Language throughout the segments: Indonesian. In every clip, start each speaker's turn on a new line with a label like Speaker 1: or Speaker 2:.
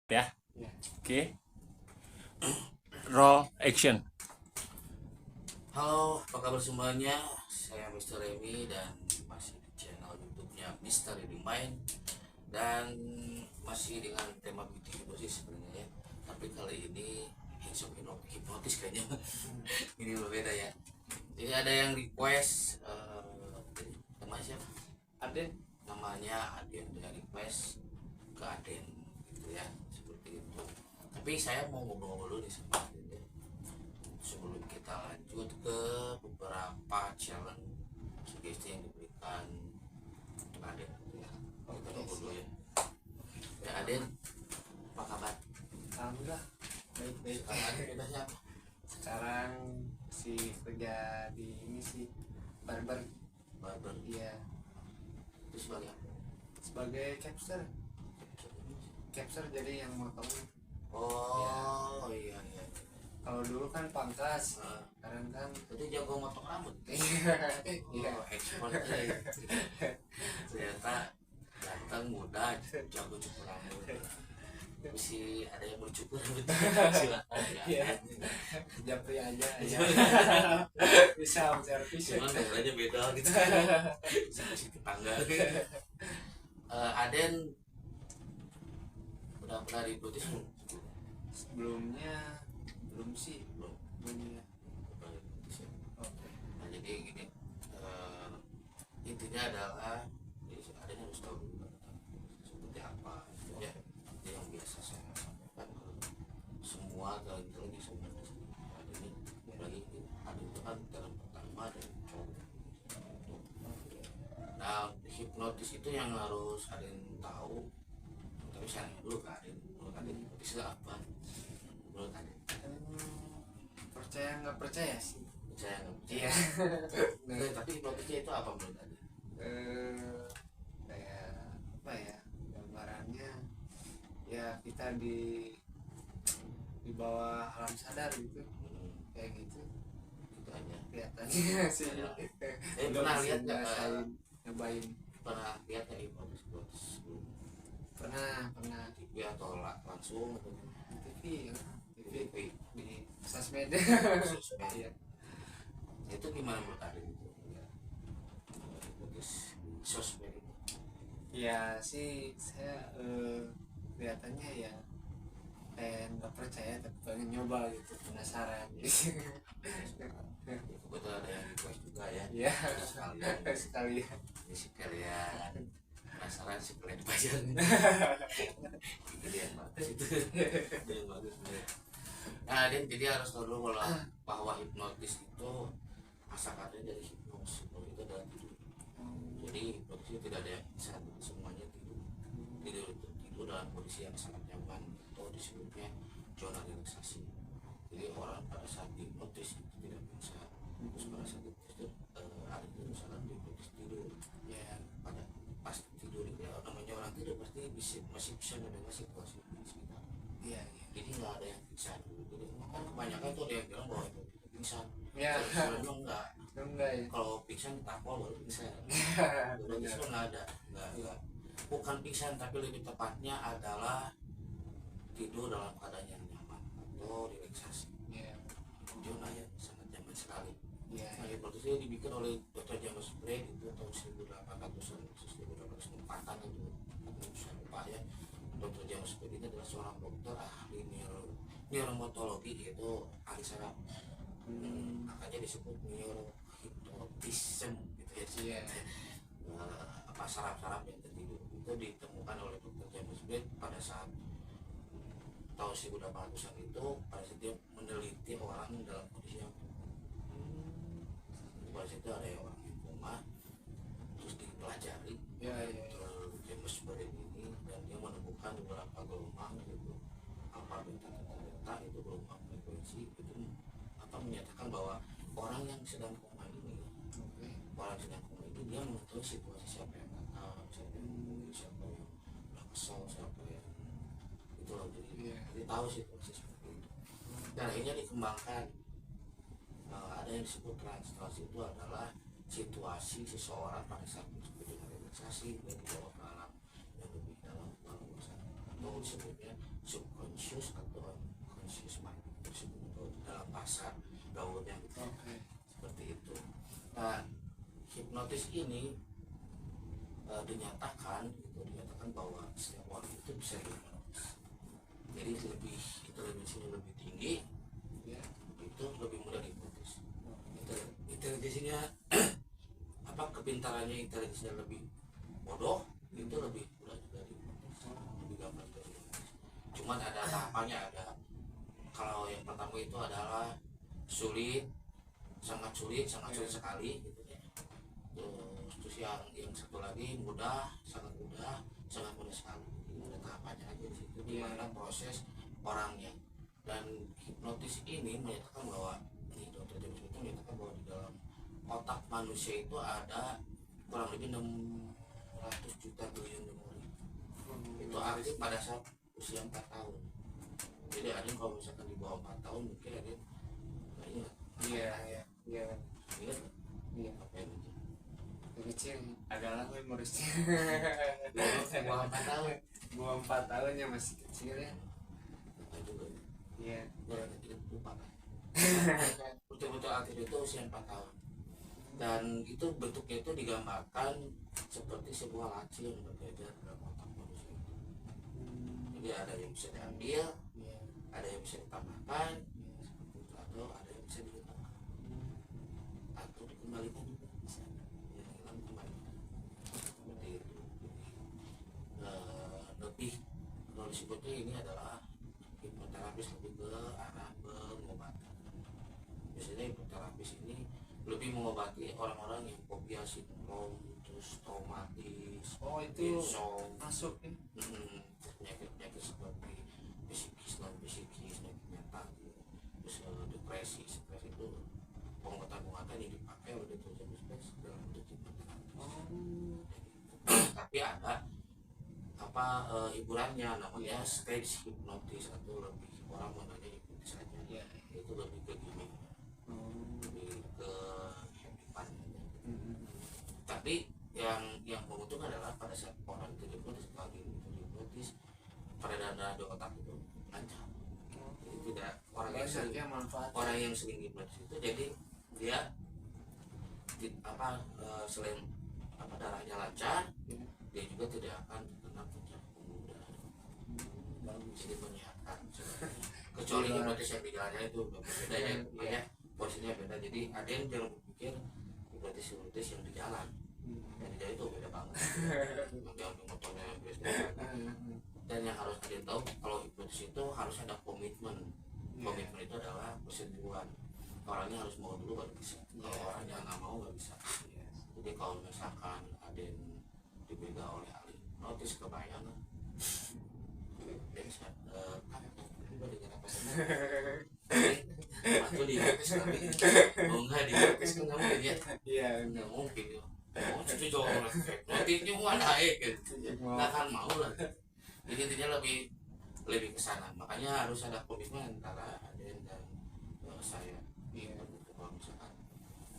Speaker 1: Ya.
Speaker 2: Ya.
Speaker 1: Oke. Roll action.
Speaker 3: Halo, apa kabar semuanya? Saya Mr. Remy dan masih di channel YouTube-nya Mr. Remy Mind dan masih dengan tema beauty hipnosis sebenarnya ya. Tapi kali ini handsome hipnotis kayaknya. Ini berbeda ya. Jadi ada yang request teman siapa?
Speaker 2: Aden.
Speaker 3: Namanya Aden, dia request ke Aden gitu ya, seperti itu. Tapi saya mau ngobrol-ngobrol dulu nih sama Aden ya. Sebelum kita lanjut ke beberapa challenge sugesti yang diberikan untuk Aden ya. Kita ngobrol dulu ya. Ya Aden, apa kabar?
Speaker 2: Alhamdulillah baik-baik.
Speaker 3: Sekarang Aden bebasnya apa?
Speaker 2: Sekarang si kerja di ini sih barber.
Speaker 3: Barber.
Speaker 2: Iya,
Speaker 3: Itu sebagai apa?
Speaker 2: sebagai capster jadi yang motong.
Speaker 3: Oh iya iya.
Speaker 2: Kalau dulu kan pangkas,
Speaker 3: Nah,
Speaker 2: sekarang kan
Speaker 3: itu jago motong rambut.
Speaker 2: iya.
Speaker 3: Oh, expert ya. Ternyata ganteng, muda, jago cukur rambut. Tapi sih ada yang mau cukur rambut. Silakan
Speaker 2: Iya.
Speaker 3: ya.
Speaker 2: Japri aja ya. Bisa servis.
Speaker 3: Cuman daerahnya beda gitu. Bisa kasih tetangga. Aden udah pernah diputus belum?
Speaker 2: Sebelumnya belum sih,
Speaker 3: Belum
Speaker 2: belum ya.
Speaker 3: pernah diputus ya.
Speaker 2: Oke.
Speaker 3: Nah jadi gini, intinya adalah Aden harus tahu dulu seperti apa ya. Itu yang biasa saya sampaikan ke semua lagi semua Aden ini lagi Aden itu kan dalam pertama dan cowok. Nah hipnotis itu yang harus Aden tahu. Tapi saya nanya dulu ke Aden, menurut Aden hipnotis itu apa? Menurut Aden
Speaker 2: Percaya nggak percaya sih.
Speaker 3: saya nggak percaya.
Speaker 2: Iya.
Speaker 3: Tapi hipnotisnya itu apa menurut Aden?
Speaker 2: Kayak apa ya, gambarannya ya kita di bawah alam sadar gitu, kayak gitu
Speaker 3: Itu aja.
Speaker 2: kelihatannya sih.
Speaker 3: Pernah lihat nggak?
Speaker 2: Nyobain.
Speaker 3: Pernah lihat nggak hipnotis belum?
Speaker 2: Pernah
Speaker 3: TV atau langsung atau
Speaker 2: di TV ya. TV
Speaker 3: TV
Speaker 2: di sosmed.
Speaker 3: sosmed?
Speaker 2: Iya.
Speaker 3: Itu gimana menurut Aden itu? Ya, hipnotis sosmed itu.
Speaker 2: Ya sih saya kelihatannya ya kayak nggak percaya tapi pengen nyoba gitu, penasaran gitu.
Speaker 3: Kebetulan ada yang request juga ya.
Speaker 2: Iya.
Speaker 3: Sekalian
Speaker 2: Sekalian.
Speaker 3: ini sekalian penasaran sekalian dipajang. Itu dia yang bagus itu. Itu yang bagus bener. Nah, jadi harus tahu dulu bahwa hipnotis itu asal katanya dari hipnosis. Hipnosis itu adalah tidur. Jadi hipnotis itu tidak ada yang bisa, semuanya tidur. Tidur dalam kondisi yang sangat nyaman atau disebutnya zona relaksasi. Jadi orang pada saat hipnotis itu tidak bisa. Terus pada saat hipnotis itu ada itu misalkan hipnotis tidur ya, pada pas tidur ya, namanya orang tidur pasti masih bisa mendengar situasi di sekitar.
Speaker 2: Iya.
Speaker 3: Jadi nggak ada yang pingsan. Jadi kan kebanyakan tuh ada yang bilang bahwa itu pingsan.
Speaker 2: Iya.
Speaker 3: Kalau enggak,
Speaker 2: Enggak ya.
Speaker 3: kalau pingsan tapol baru pingsan. Berarti itu nggak ada, nggak. Bukan pingsan tapi lebih tepatnya adalah tidur dalam keadaan yang nyaman atau relaksasi.
Speaker 2: Iya.
Speaker 3: Zona yang sangat nyaman sekali.
Speaker 2: Iya.
Speaker 3: Nah, hipnotis ini dibikin oleh Dr. James Braid itu tahun 1800-an, 1804-an itu, saya lupa ya. Dr. James Braid ini adalah seorang dokter ahli neuromotologi, yaitu ahli saraf. Makanya disebut neurohipnotism gitu ya.
Speaker 2: Iya.
Speaker 3: Apa saraf-saraf yang tertidur itu ditemukan oleh Dr. James Braid pada saat tahun 1800-an itu, pada saat dia meneliti orang dalam kondisi yang pada situ ada yang orang yang koma, terus dipelajari
Speaker 2: Iya,
Speaker 3: oleh
Speaker 2: iya.
Speaker 3: Dr. James Braid ini, dan dia menemukan beberapa gelombang gitu, alfa beta theta itu gelombang frekuensi itu apa menyatakan bahwa orang yang sedang koma ini,
Speaker 2: Oke.
Speaker 3: orang yang sedang koma ini dia mengetahui situasi siapa yang nakal, siapa yang mungkin, siapa yang udah kesal, siapa yang itu loh.
Speaker 2: Iya.
Speaker 3: Jadi tahu situasi seperti itu. Dan akhirnya dikembangkan. Ada yang disebut trans itu adalah situasi seseorang pada saat disebut dengan relaksasi dan dibawa ke alam yang lebih dalam, alam bawah sadar atau atau disebutnya subconscious atau conscious mind disebut dalam bahasa gaulnya gitu. Seperti itu. Nah, hipnotis ini dinyatakan bahwa setiap orang itu bisa hipnotis. Jadi lebih intelijensinya lebih tinggi, ya, itu lebih mudah hipnotis. Intelijensinya kepintarannya intelijensinya lebih bodoh, itu lebih mudah juga dihipnotis, lebih gampang dihipnotis. Cuman ada tahapannya, ada kalau yang pertama itu adalah sulit, sangat sulit sekali gitu ya. Terus yang satu lagi mudah, sangat mudah sekali. Ini ada tahapannya aja di situ, di mana proses orangnya. Dan hipnotis ini menyatakan bahwa Dr. James itu menyatakan bahwa di dalam otak manusia itu ada kurang lebih 600 juta billion memori. Itu aktif pada saat usia 4 tahun. Jadi ada kalau misalkan di bawah 4 tahun mungkin ada nggak ingat. Iya. Apa yang itu?
Speaker 2: Kecil adalah memorisnya.
Speaker 3: Bawah 4 tahun.
Speaker 2: Bawah 4 tahunnya masih kecil ya.
Speaker 3: Apa juga?
Speaker 2: Iya.
Speaker 3: Tidak lupa kan. Betul-betul aktif itu usia 4 tahun. Dan itu bentuknya itu digambarkan seperti sebuah laci yang bergejar dalam otak manusia itu. Jadi ada yang bisa diambil, ada yang bisa ditambahkan, seperti itu, atau ada yang bisa dihilangkan, atau dikembalikan juga bisa. Yang hilang kembalikan, seperti itu. Lebih kalau disebutnya ini adalah hipnoterapis lebih ke arah pengobatan. Biasanya hipnoterapis ini lebih mengobati orang-orang yang fobia, sindrom, terus traumatis,
Speaker 2: itu
Speaker 3: insomnia,
Speaker 2: masuk ya.
Speaker 3: penyakit seperti psikis, non psikis, penyakit mental, terus depresi, stres itu pengobatan yang dipakai oleh Dr. James Best dalam bentuk hipnoterapi. Tapi ada hiburannya namanya stage hipnotis, atau lebih orang menanya hipnotis saja. Itu lebih ke gimmick, lebih ke happy fun aja. Tapi yang menguntungkan adalah pada saat orang itu hipnotis, lagi hipnotis, peredaran darah di otak itu lancar. Jadi tidak orang yang sering hipnotis itu, jadi dia selain darahnya lancar, dia juga tidak akan terkena puncak pembuluh darah. Jadi menyehatkan. Kecuali hipnotis yang di jalannya itu berbeda ya, posisinya beda. Jadi ada yang jangan berpikir hipnotis yang di jalan. Yang di jalan itu beda banget. Yang di motornya biasanya. Dan yang harus kalian tahu, kalau hipnotis itu harus ada komitmen. Komitmen itu adalah persetujuan. Orangnya harus mau dulu baru bisa. Kalau orangnya nggak mau nggak bisa. Jadi kalau misalkan ada yang dibeda oleh ahli hipnotis, kebayang dan juga dengan apa saja atau dihipnotis tapi mau nggak dihipnotis kan nggak mungkin ya. Nggak mungkin ya. Itu jauh orang hipnotisnya mana gitu, nggak akan mau lah. Jadi intinya lebih ke sana. Makanya harus ada komitmen antara Aden dan saya. Kalau misalkan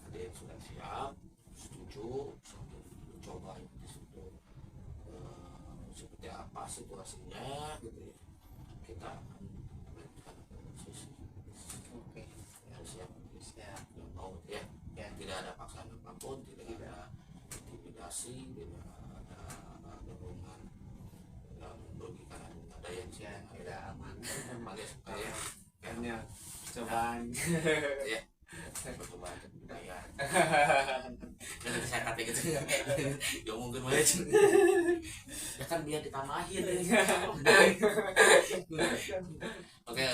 Speaker 3: Aden sudah siap, setuju, sambil coba hipnotis itu seperti apa situasinya gitu ya, kita akan melanjutkan sesi. Harus siap yang mau ya. Tidak ada paksaan apapun, tidak ada intimidasi, tidak ada dorongan yang merugikan. Ada yang tidak aman ya, supaya
Speaker 2: hanya cobaan
Speaker 3: ya percobaan kebudayaan. Jadi saya kata gitu ya mungkin aja ya kan biar ditamahin. Oke,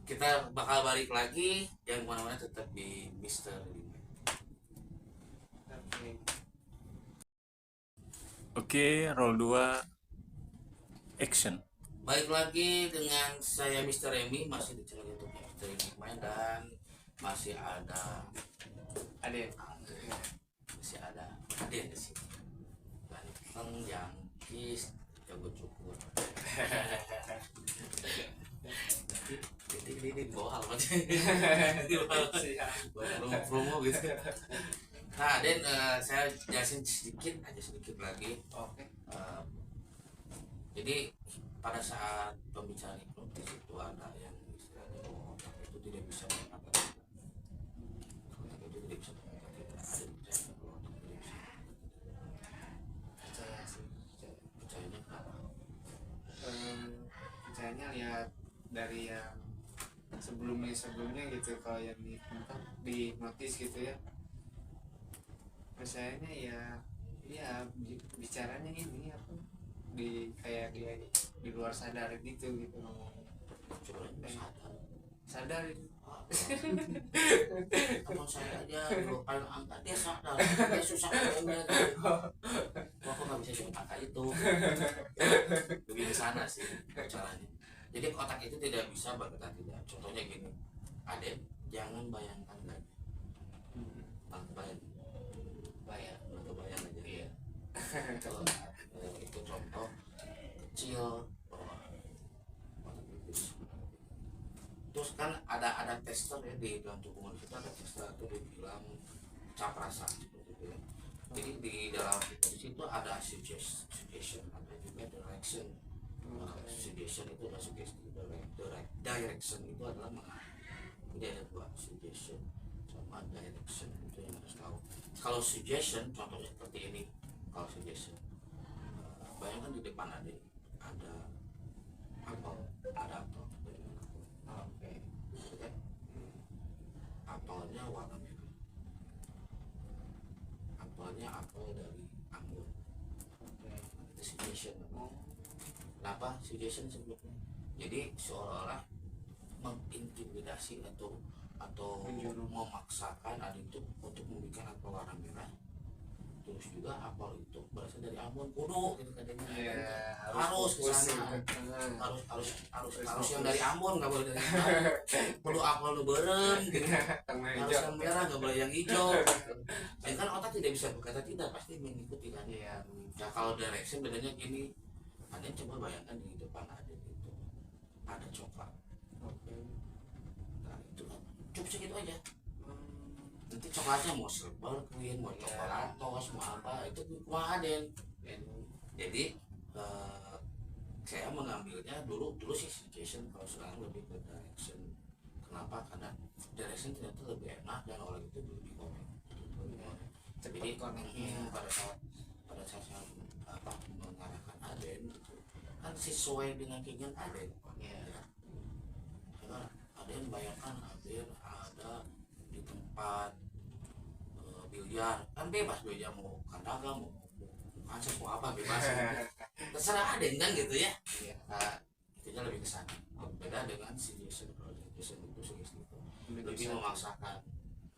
Speaker 3: kita bakal balik lagi, yang mana-mana tetap di Mister Lima.
Speaker 1: Oke, roll 2 action.
Speaker 3: Balik lagi dengan saya Mr. Remy, masih di channel YouTube Mr. Remy, dan masih ada
Speaker 2: Aden.
Speaker 3: Masih ada Aden di sini. Ganteng, jangkis, jago cukur. Ini bawa hal macam promo gitu. Nah, Dan saya jelasin sedikit lagi.
Speaker 2: Oke.
Speaker 3: Jadi pada saat pembicaraan hipnotis itu ada yang istilahnya otak itu tidak bisa berkata tidak. Otak itu tidak bisa berkata tidak. Ada yang percaya nggak kalau otak tidak bisa
Speaker 2: Percaya sih, percaya.
Speaker 3: percayanya kenapa?
Speaker 2: Percayanya lihat dari yang sebelumnya gitu, kalau yang di notis gitu ya, percayanya ya bicaranya ini apa, di kayak dia di luar sadar gitu ngomongnya.
Speaker 3: Coba sadar.
Speaker 2: Sadar itu.
Speaker 3: Teman saya aja dulu paling angkat dia sadar, dia susah mainnya gitu. Wah, aku nggak bisa cuma angka itu. Lebih ke sana sih caranya. Jadi otak itu tidak bisa berkata tidak. Contohnya gini, Aden, jangan bayangkan lagi. Bayang,
Speaker 2: Bayar.
Speaker 3: atau bayang aja.
Speaker 2: Iya.
Speaker 3: Itu contoh kecil. Terus kan ada tester ya di dalam tubuh manusia, ada tester itu dibilang caprasa seperti itu ya. Jadi di dalam hipnosis itu ada suggestion, ada juga direction. Suggestion itu adalah sugesti, direction itu adalah mengarah. Jadi ada dua, suggestion sama direction, itu yang harus tahu. Kalau suggestion contohnya seperti ini, kalau suggestion bayangkan di depan ada apel, ada apel.
Speaker 2: Oke.
Speaker 3: Gitu kan? Apelnya warna merah, apelnya apel dari anggur. Itu suggestion. Kenapa suggestion sebelumnya? Jadi seolah-olah mengintimidasi atau memaksakan adik itu untuk membuat apel warna merah. Terus juga apel itu berasal dari Ambon kudu gitu katanya.
Speaker 2: Iya,
Speaker 3: Harus ke sana. Harus yang dari Ambon, nggak boleh dari mana. Kudu apel lu beureum gitu. Harus yang merah, nggak boleh yang hijau. Dan kan otak tidak bisa berkata tidak, pasti mengikuti kan.
Speaker 2: Iya.
Speaker 3: Nah kalau direction bedanya gini, Aden coba bayangkan di depan Aden itu ada coklat.
Speaker 2: Oke.
Speaker 3: Nah itu kan cukup segitu aja. Nanti coklatnya mau silver queen, mau coklatos, mau apa itu cuma Aden. Jadi saya mengambilnya dulu sih suggestion, kalau sekarang lebih ke direction. Kenapa? Karena direction ternyata lebih enak dan orang itu lebih komen. Jadi pada saat saya mengarahkan Aden itu kan sesuai dengan keinginan Aden. Ya. Karena Aden bayangkan Aden ada di tempat biliar, kan bebas belajar mau kandaga mau kancet mau apa bebas. Terserah Aden kan gitu ya. Nah, itunya lebih ke sana. Beda dengan suggestion. Kalau suggestion itu suggestion itu lebih memaksakan.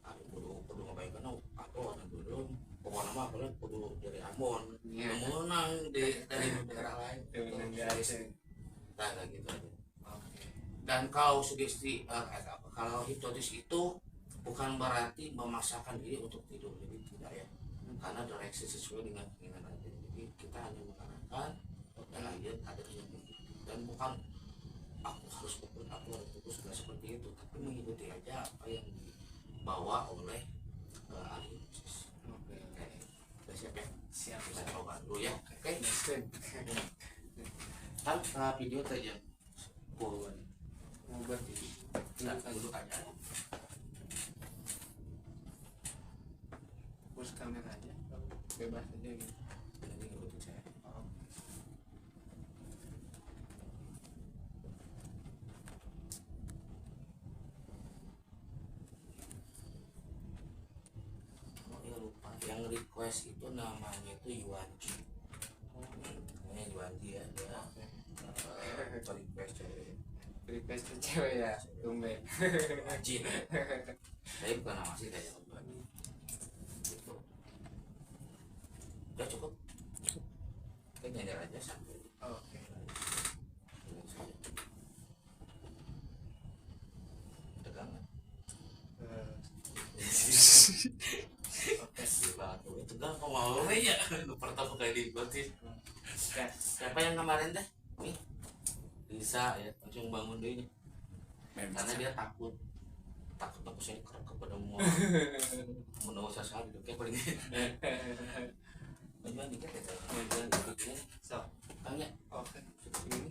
Speaker 3: Ada kudu ngebayangkan atau ada belum pokoknya mah boleh kudu dari Ambon menang dari negara lain. Nah gitu aja. Dan kalau sugesti kalau hipnotis itu bukan berarti memaksakan diri untuk tidur, jadi tidak ya, karena direksi sesuai dengan keinginan aja. Jadi kita hanya mengarahkan dan aja ada yang mengikuti, dan bukan aku harus fokus nggak seperti itu, tapi mengikuti aja apa yang dibawa oleh ahli hipnosis. Oke, udah siap ya? Siap. Kita coba dulu ya. Oke. Kan video tadi yang mau buat ini, duduk aja.
Speaker 2: Push kamera aja, bebas aja gitu.
Speaker 3: Nanti ngikutin saya. Oh ya lupa, yang request itu namanya itu Yuanji. Namanya Yuanji ya, dia
Speaker 2: Request ke cewek ya, tumben.
Speaker 3: Wajib. Saya bukan nama sih kayak Yuanji. Gitu. Udah cukup. Kita nyender aja sampai.
Speaker 2: Oke.
Speaker 3: Tegang kan?
Speaker 2: Oke.
Speaker 3: Tegang kok mau ya? Pertama kali dibuatin. Siapa yang kemarin teh? Nih. Lisa ya, langsung bangun deh. Karena dia takut saya kerap kepada semua menurut saya gitu kayak paling Majuan dikit ya, majuan dikit ini. So, tanya.
Speaker 2: Oke. Ini.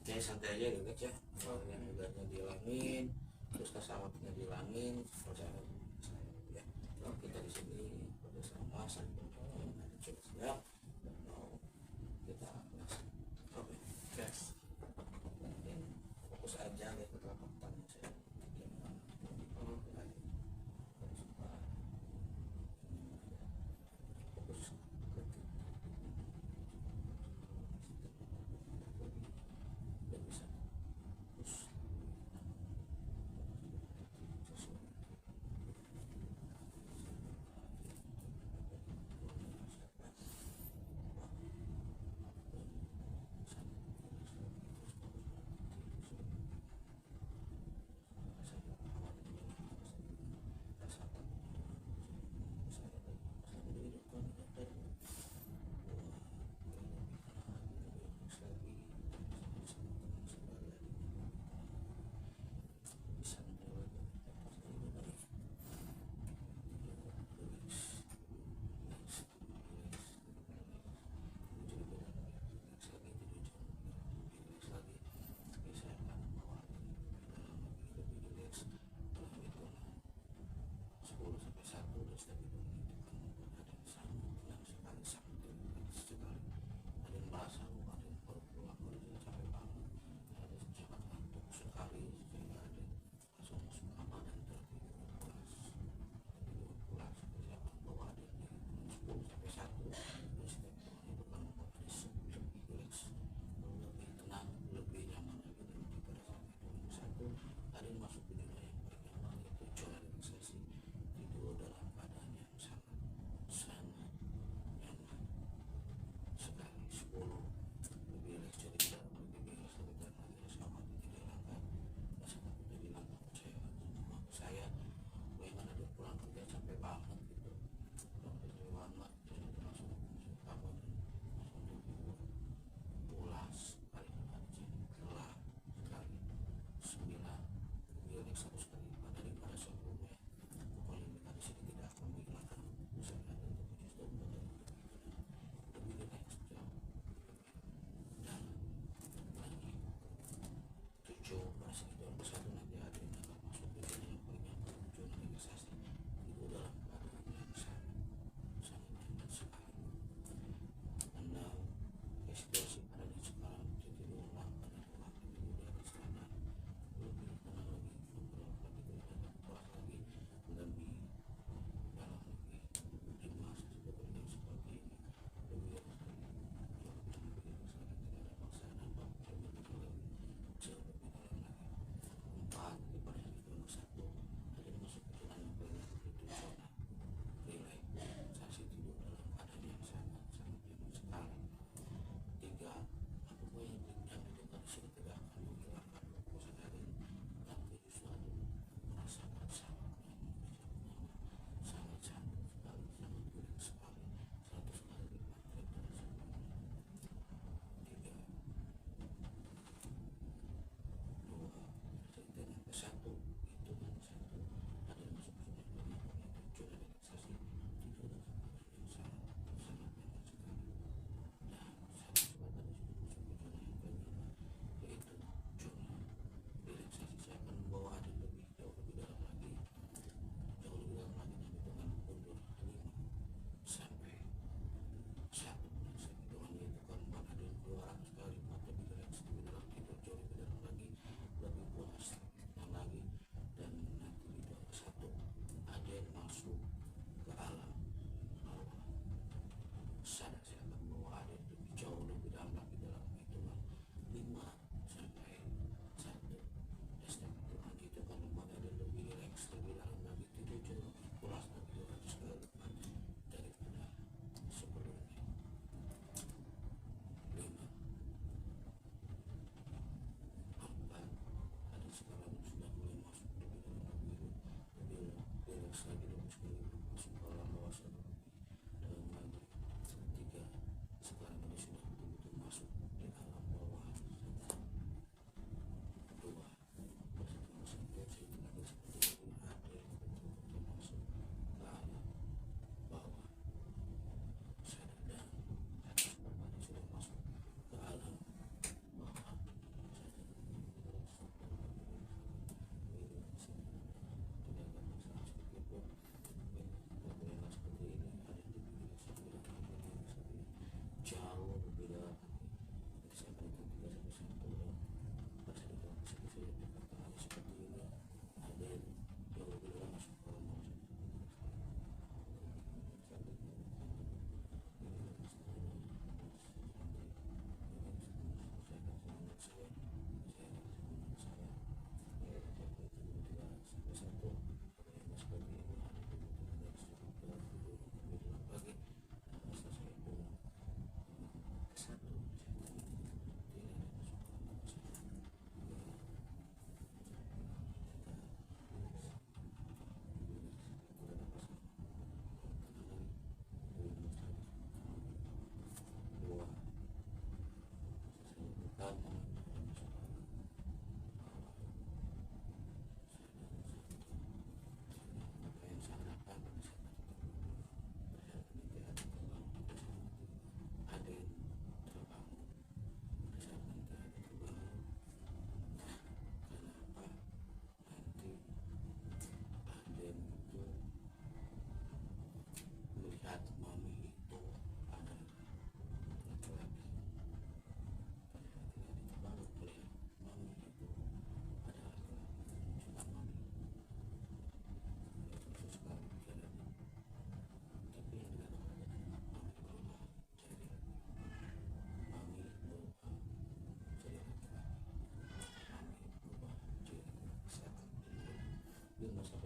Speaker 3: Oke, santai aja dulu ya. Yang udahnya dihilangin, terus kesamatnya dihilangin, percaya saya ya. Kalau kita di sini pada sama saling ada coba siap. Mau kita oke.
Speaker 2: Gas.
Speaker 3: Dan fokus aja lihat ke telapak saya. Gimana? Fokus ke dan bisa terus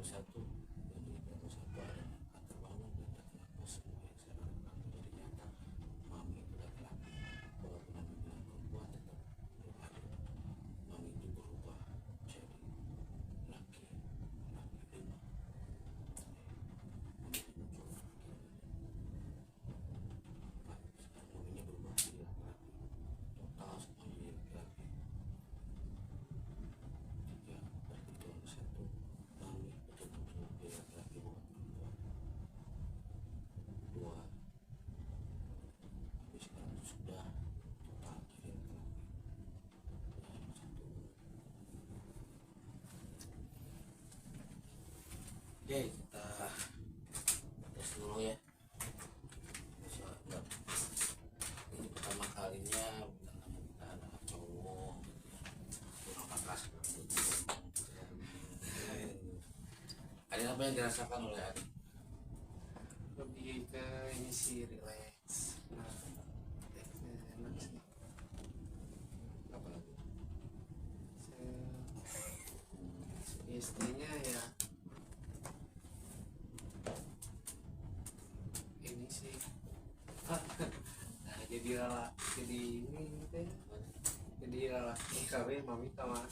Speaker 3: satu jadi yang satu ada kantor bangun dan kenapa semua yang saya lakukan menjadi nyata. Mami itu laki-laki, walaupun Mami bilang perempuan tetap belum adil. Mami itu berubah jadi laki lima. Mami itu muncul sekarang maminya berubah jadi laki-laki total, semuanya jadi laki-laki. Tiga, perhitungan satu, Mami betul-betul jadi laki-laki bukan perempuan. Dua, Mami sekarang sudah total jadi laki-laki. Yang satu. Oke, kita tes dulu ya. Bisa enggak? Ini pertama kalinya bukan tamu kita anak cowok gitu ya. Kurang pantas. Ada apa yang dirasakan oleh Adi?
Speaker 2: lebih ke ini sih relax. Nah, enak sih.
Speaker 3: Apa lagi?
Speaker 2: Istrinya ya ini sih nah jadi ini gitu ya, jadi lelaki kawin mami kemana,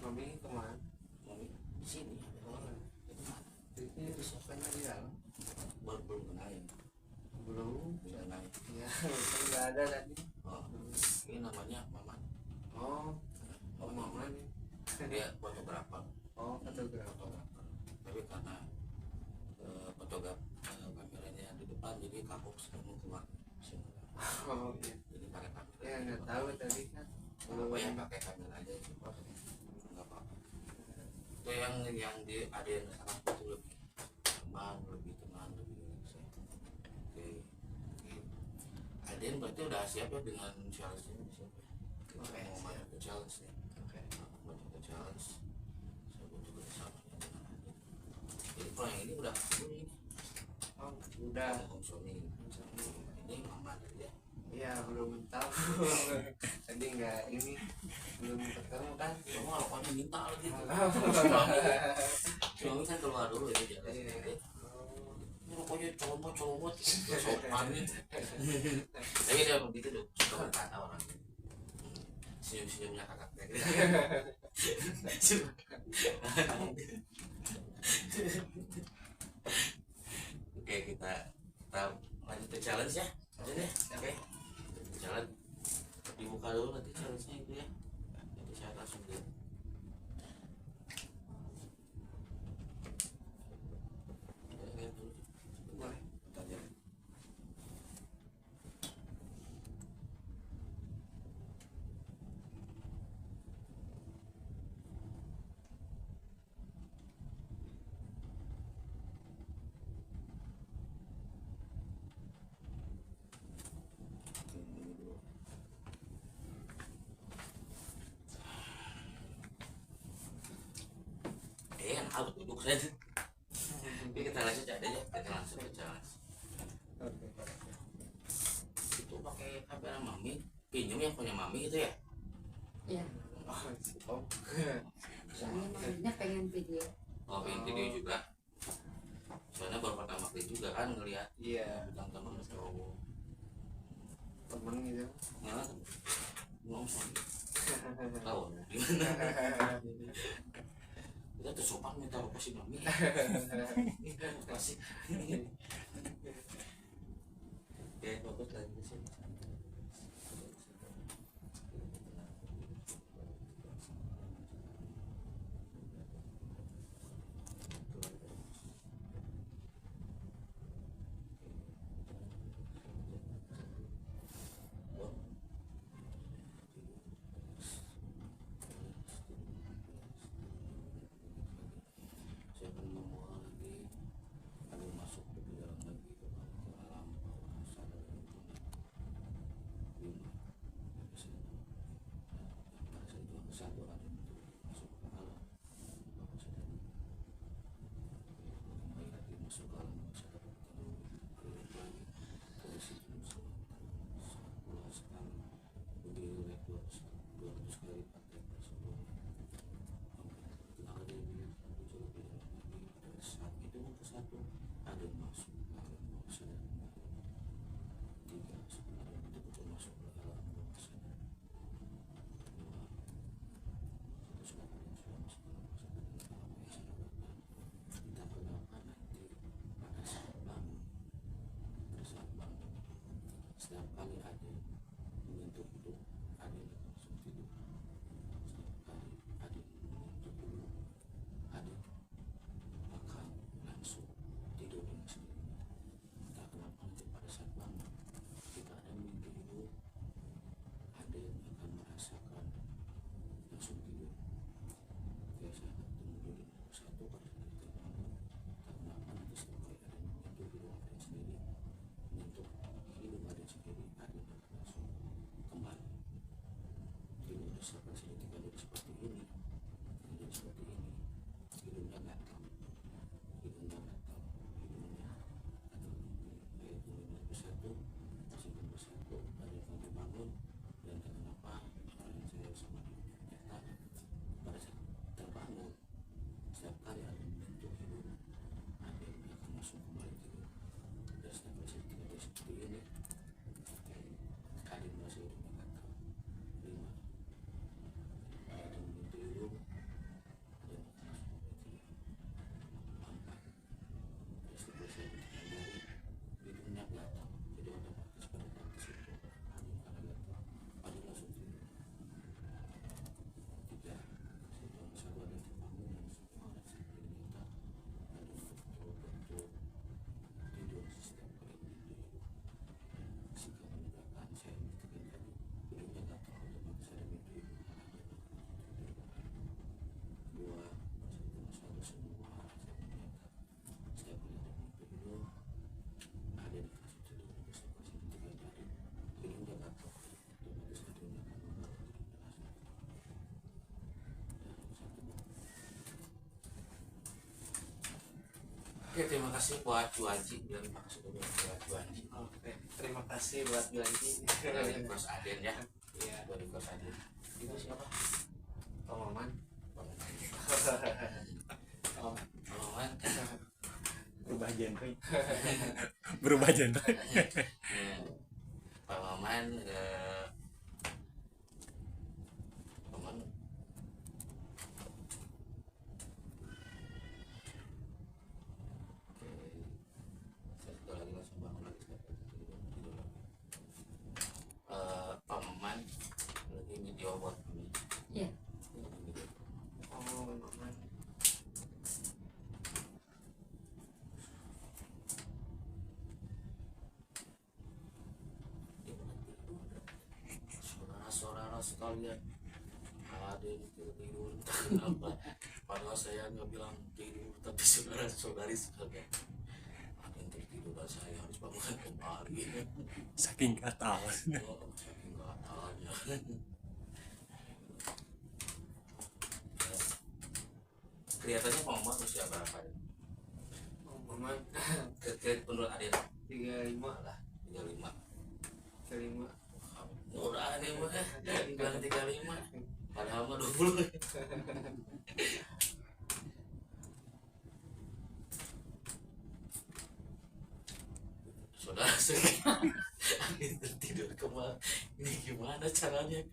Speaker 2: mami kemana,
Speaker 3: Mami di sini ada orang. Itu mana?
Speaker 2: jadi siapanya di dalam
Speaker 3: Belum kenalin.
Speaker 2: belum
Speaker 3: Bisa naik.
Speaker 2: ya kan nggak ada tadi.
Speaker 3: Oh, ini namanya Maman.
Speaker 2: Oh mama nih
Speaker 3: Dia fotografer.
Speaker 2: oh fotografer.
Speaker 3: Fotografer. Tapi karena kameranya di depan jadi kapok semua keluar.
Speaker 2: Oh iya
Speaker 3: Jadi pakai kamera.
Speaker 2: ya nggak tahu tadi kan
Speaker 3: Apa yang pakai kamera aja itu nggak apa-apa. Itu yang ada yang salah itu lebih aman, lebih tenang, lebih relax ya. Oke. Aden berarti udah siap ya dengan challenge ini, siap ya? Kita
Speaker 2: Oke,
Speaker 3: mau main
Speaker 2: siap.
Speaker 3: ke challenge nih.
Speaker 2: oke
Speaker 3: Buat ke challenge, saya butuh kerjasama dengan Aden. Jadi kalau yang ini udah ketemu ini,
Speaker 2: oh udah
Speaker 3: Om Sony. Ini Mama tadi ya.
Speaker 2: ya belum tahu tadi nggak ini belum ketemu kan.
Speaker 3: Kamu alapannya minta lagi.
Speaker 2: Oh.
Speaker 3: Suami kan keluar dulu ya jalan
Speaker 2: Iya.
Speaker 3: sendiri.
Speaker 2: Oh.
Speaker 3: Ini rokoknya colomot sopan nih. Tapi dia begitu tuh, suka berkata orang. Senyum-senyumnya kakak kayak gitu. Oke, kita lanjut ke challenge ya. Lanjut ya. Oke. Challenge dibuka dulu nanti challenge-nya itu ya. Nanti saya langsung lihat. Lihat dulu.
Speaker 2: Boleh.
Speaker 3: Bentar ya. Oke, ini dulu. Enak duduk saja. Oke, kita lanjut aja ya. Kita langsung ke challenge.
Speaker 2: Oke.
Speaker 3: Itu pakai kamera mami, pinjam yang punya mami itu ya.
Speaker 4: Iya,
Speaker 2: Oh, si Om.
Speaker 4: soalnya maminya pengen video.
Speaker 3: Oh, pengen video juga. Soalnya baru pertama kali juga kan ngelihat
Speaker 2: Iya,
Speaker 3: bintang temen cowok.
Speaker 2: temen gitu.
Speaker 3: Nah, ngomong tahu gimana? Kita tuh sopan minta apa sih mami? Apa sih? Oke, fokus lagi ke sini. Saya akan membawa lagi, lalu masuk ke dalam lagi ke alam bawah sadar dan lingkungan. kali Aden menyentuh hidung, Aden langsung tidur. Setiap kali Aden menyentuh hidung, Aden akan langsung tidur dengan sendirinya. Tak kenapa nanti pada saat bangun, jika ada menyentuh hidung, Aden akan merasakan langsung tidur. Biasa kemudian satu kali terbangun, tak kenapa nanti setiap kali Aden menyentuh hidung Aden sendiri, menyentuh hidung Aden sendiri, Aden akan langsung kembali tidur. Sampai ketika Aden seperti ini, Aden seperti ini, hidungnya gatal, hidungnya gatal, hidungnya bersatu, masih bersatu. Aden akan terbangun dan tak kenapa orang saya sama ternyata pada saat terbangun, setiap kali Aden menyentuh hidung, Aden akan langsung kembali tidur. Dan sampai ketika Aden seperti ini, Aden merasa hidungnya gatal. 5. Aden menyentuh hidung, Aden akan langsung kembali tidur. 4. Dan setelah saya menyadari hidungnya gatal, jadi otomatis pada saat tersebut Aden karena gatal, Aden langsung tidur. 3. Setelah satu Aden terbangun dan semua rasa ternyata Aden betul-betul tidur setiap kali menyentuh hidung. Jika menegakkan saya memastikan tadi hidungnya gatal, otomatis Aden menyentuh hidung, Aden tidur kembali. 2. Setelah satu semua rasa ternyata setiap kali Aden menyentuh hidung, Aden langsung tidur. Sampai ketika tadi hidungnya gatal, otomatis Aden akan kembali tidur dengan langsung. Oke, terima kasih buat Juanji. Terima kasih buat Juanji.
Speaker 2: Oke, terima kasih buat Juanji.
Speaker 3: Dari Kos Aden ya.
Speaker 2: Iya,
Speaker 3: Dari Kos Aden. Itu siapa?
Speaker 2: Pak Maman.
Speaker 3: Om Maman.
Speaker 2: Berubah genre.
Speaker 1: Berubah genre.
Speaker 3: Pak Maman, Maman. Oke, saya satu lagi langsung bangun lagi sekarang. Tidur lagi. Pak Maman lagi video buat kami.
Speaker 4: Iya.
Speaker 3: Lagi video.
Speaker 2: Oh, Maman.
Speaker 3: Saudara-saudara sekalian, ada yang tidur kenapa? Padahal saya nggak bilang tidur, tapi saudara-saudari sekalian ada yang tertidur dan saya harus bangun kembali.
Speaker 1: Saking gatal.
Speaker 3: Oh, saking gatalnya. Kelihatannya Pak Muhammad usia berapa ya?
Speaker 2: Oh, Maman.
Speaker 3: Menurut Aden
Speaker 2: 35 lah.
Speaker 3: 35.
Speaker 2: 35.
Speaker 3: Udah nih mah bilang 35. Padahal mah 20. Saudara saya tertidur kembali. Ini gimana caranya?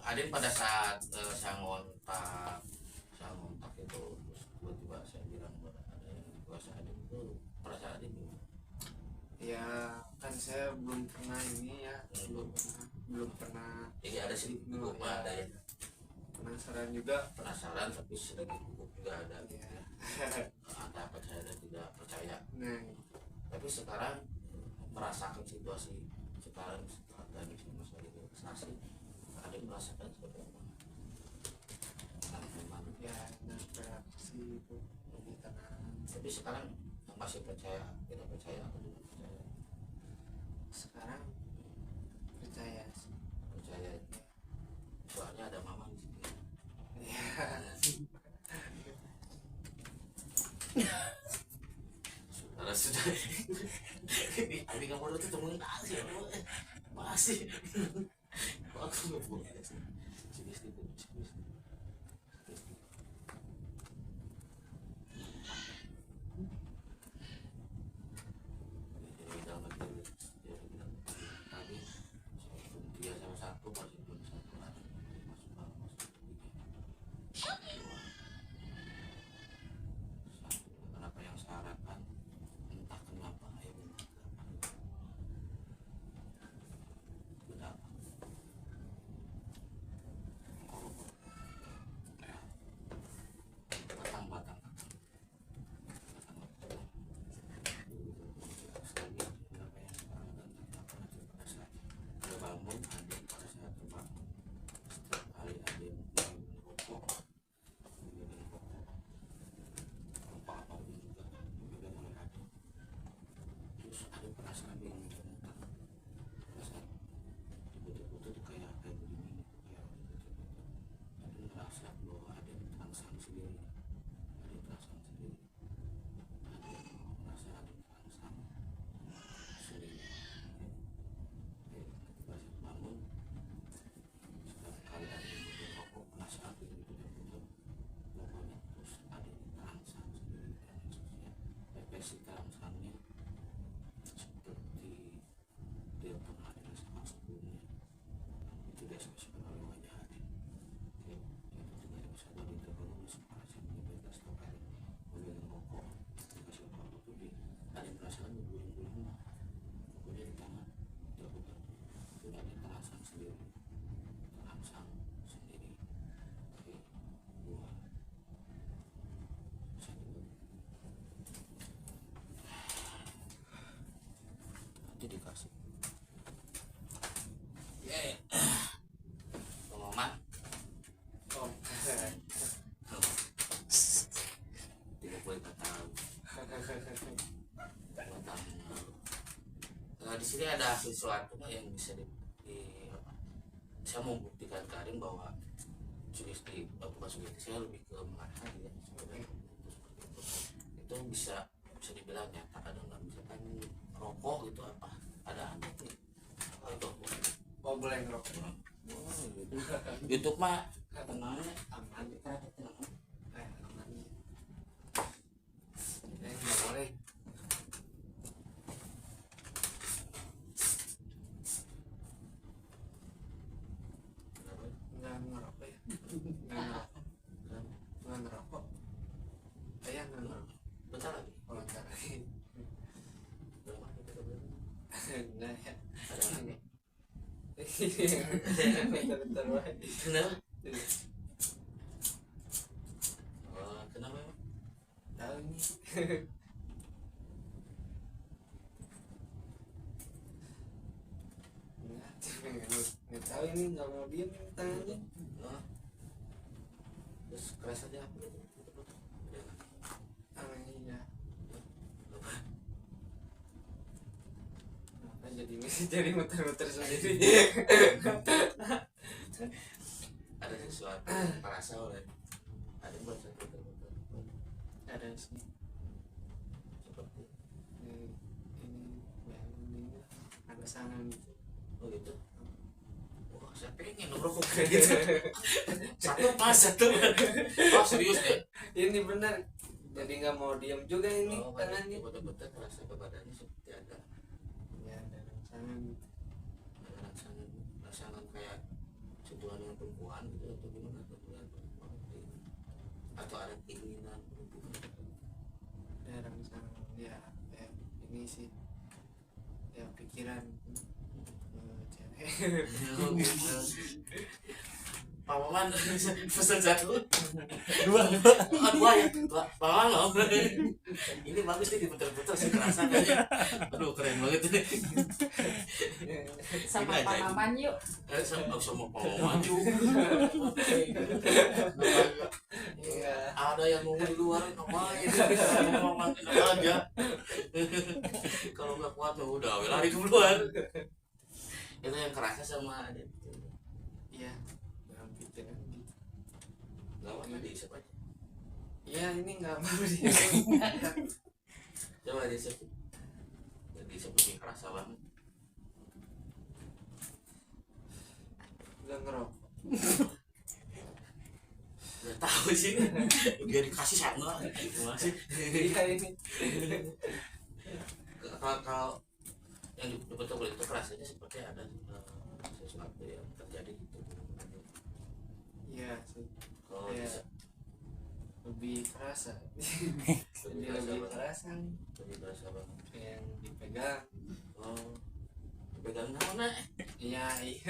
Speaker 3: Aden pada saat saya ngontak itu, terus tiba-tiba saya bilang bahwa ada yang kuasa Aden itu, perasaan Aden gimana?
Speaker 2: Ya, kan saya belum pernah ini ya, belum pernah
Speaker 3: Jadi ada sedikit gugup ada ya,
Speaker 2: penasaran juga.
Speaker 3: penasaran tapi sedikit gugup juga ada.
Speaker 2: Ya.
Speaker 3: Antara percaya dan tidak percaya.
Speaker 2: Nah,
Speaker 3: Tapi sekarang merasakan situasi sekarang setelah tadi masalah investasi, Aden merasakan seperti apa? Nah, memang
Speaker 2: ya, nah bereaksi itu lebih tenang.
Speaker 3: tapi sekarang masih percaya, tidak percaya atau tidak percaya?
Speaker 2: Sekarang percaya sih.
Speaker 3: Percaya. Soalnya ada mama di sini. Saudara ini adik kamu itu temuin aja masih aku nggak punya sini sedikit jadi dalam tadi dia sama satu masih belum satu lagi masuk tiga tahun yang lalu. Nah, di sini ada sesuatu yang bisa apa, saya mau buktikan ke Arin bahwa sugesti, bukan sugesti, saya lebih ke mengarah ya sebenarnya itu bisa dibilang nyata. Ada nggak misalkan rokok gitu apa ada itu
Speaker 2: Oh boleh ngerokok.
Speaker 3: YouTube mah tenangnya
Speaker 2: Aman. Aman. Nggak boleh. Nggak ngerokok ya. Nggak ngerokok. Ayah nggak ngerokok.
Speaker 3: bentar lagi
Speaker 2: Oh ntar.
Speaker 3: berapa kita belum
Speaker 2: Nggak ya.
Speaker 3: ada lagi
Speaker 2: Bentar wae.
Speaker 3: kenapa kenapa emang
Speaker 2: Tahu nih. Nggak tahu ini nggak mau diem tangannya.
Speaker 3: oh. Terus keras aja apa gitu
Speaker 2: Tangannya. Apa jadi muter-muter sendiri.
Speaker 3: ada sesuatu merasa oleh ada buat satu
Speaker 2: Ada sih.
Speaker 3: seperti
Speaker 2: Ini ada sangan gitu.
Speaker 3: oh gitu. Wah saya pengen ngerokok kayak gitu. satu oh serius deh.
Speaker 2: Ini benar. Jadi nggak mau diem juga ini
Speaker 3: Oh,
Speaker 2: tangannya.
Speaker 3: betul-betul terasa ke badannya seperti ada
Speaker 2: Ya ada sangan gitu.
Speaker 3: rangsangan kayak sentuhan dengan perempuan gitu atau gimana atau ada keinginan berhubungan.
Speaker 2: Ada sangan ya kayak ini sih. Ya pikiran cewek.
Speaker 3: Pak Maman pesan satu
Speaker 1: Dua.
Speaker 3: dua ya Pak Maman loh ini bagus nih diputar-putar sih terasa kayaknya aduh keren banget ini
Speaker 4: Sama
Speaker 3: Ini
Speaker 4: Pak
Speaker 3: aja.
Speaker 4: Maman yuk.
Speaker 3: sama Pak Maman juga
Speaker 2: Iya.
Speaker 3: ada yang ngomong di luar ngapain Pak Maman enak aja kalau nggak kuat ya udah lari keluar itu yang kerasa sama Adit
Speaker 2: Iya. Dalam pikiran gitu.
Speaker 3: nggak apa-apa diisap aja
Speaker 2: Iya ini nggak mau dia.
Speaker 3: coba diisap diisap lebih kerasa banget
Speaker 2: Nggak ngerokok.
Speaker 3: nggak tahu sih dia dikasih sama gitu masih
Speaker 2: Iya ini.
Speaker 3: kalau yang betul-betul itu kerasanya seperti ada sesuatu yang terjadi gitu
Speaker 2: Iya sih.
Speaker 3: kalau
Speaker 2: Iya.
Speaker 3: bisa
Speaker 2: Lebih kerasa.
Speaker 3: lebih
Speaker 2: Lebih
Speaker 3: kerasa banget
Speaker 2: kerasa
Speaker 3: lebih kerasa banget
Speaker 2: yang dipegang.
Speaker 3: oh pegang mana
Speaker 2: Iya iya.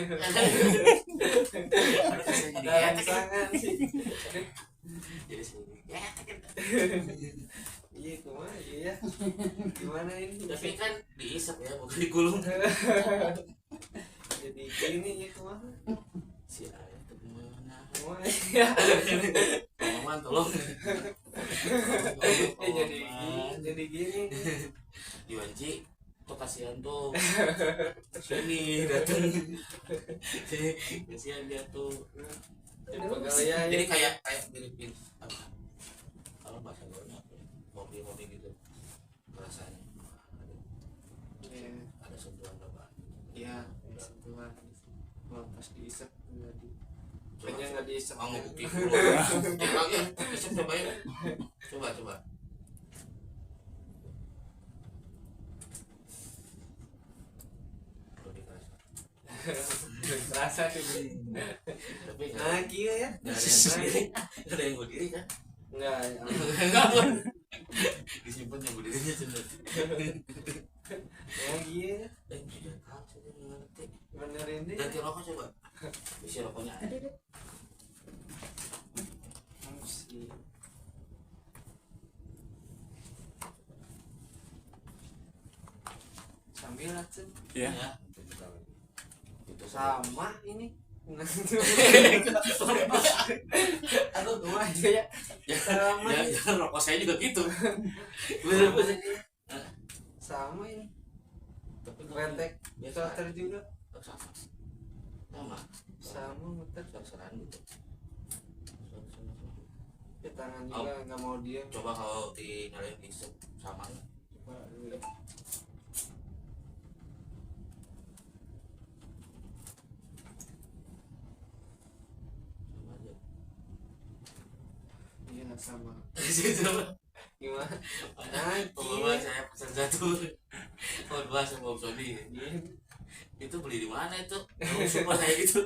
Speaker 3: ada kesannya
Speaker 2: Dalam
Speaker 3: digetek.
Speaker 2: sangan sih.
Speaker 3: jadi sendiri ya
Speaker 2: Iya kemana iya. Gimana ini?
Speaker 3: tapi kan diisap ya bukan digulung
Speaker 2: Jadi gini ya kemana?
Speaker 3: si ayah itu kemana
Speaker 2: Kemana ya?
Speaker 3: Maman tolong
Speaker 2: Jadi gini.
Speaker 3: Diwanci tuh kasihan tuh sini datang kasihan dia tuh
Speaker 2: Jadi pegawai
Speaker 3: jadi kayak miripin apa kalau bahasa gaulnya apa ya? Hobi gitu rasanya
Speaker 2: Iya.
Speaker 3: ada sentuhan apa
Speaker 2: Iya. Sentuhan. Wah pas diisep nggak di. Kayaknya nggak diisep.
Speaker 3: mau bukti dulu ya bisa cobain coba lebih kerasa
Speaker 2: Terasa tuh.
Speaker 3: tapi
Speaker 2: Nah kia ya.
Speaker 3: nggak ada yang berdiri nggak ada yang berdiri kan
Speaker 2: Enggak.
Speaker 3: nggak disimpan yang berdirinya sendiri
Speaker 2: Nah kia.
Speaker 3: tidak tahu saya mengerti
Speaker 2: Benerin deh.
Speaker 3: ganti rokok coba isi rokoknya ada
Speaker 2: Musik. Sambil aja.
Speaker 1: Ya.
Speaker 3: itu
Speaker 2: Sama ini.
Speaker 3: Sorry, Pak.
Speaker 2: Aduh, gua aja ya. sama
Speaker 3: Ya,
Speaker 2: ini.
Speaker 3: jangan rokok saya juga gitu. Bener-bener.
Speaker 2: Sama ini
Speaker 3: Tapi
Speaker 2: kretek
Speaker 3: biasa
Speaker 2: filter juga
Speaker 3: sama. Sama.
Speaker 2: sama muter
Speaker 3: Serang gitu.
Speaker 2: ya, tangan juga nggak mau diam.
Speaker 3: Coba kalau di nyalain isep sama nggak?
Speaker 2: Coba dulu ya.
Speaker 3: Sama aja.
Speaker 2: Iya sama
Speaker 3: Gitu.
Speaker 2: gimana nah
Speaker 3: Pengumuman saya pesan satu. Oh, dua sama Sony.
Speaker 2: iya.
Speaker 3: Itu beli di mana itu? Kamu suka kayak gitu.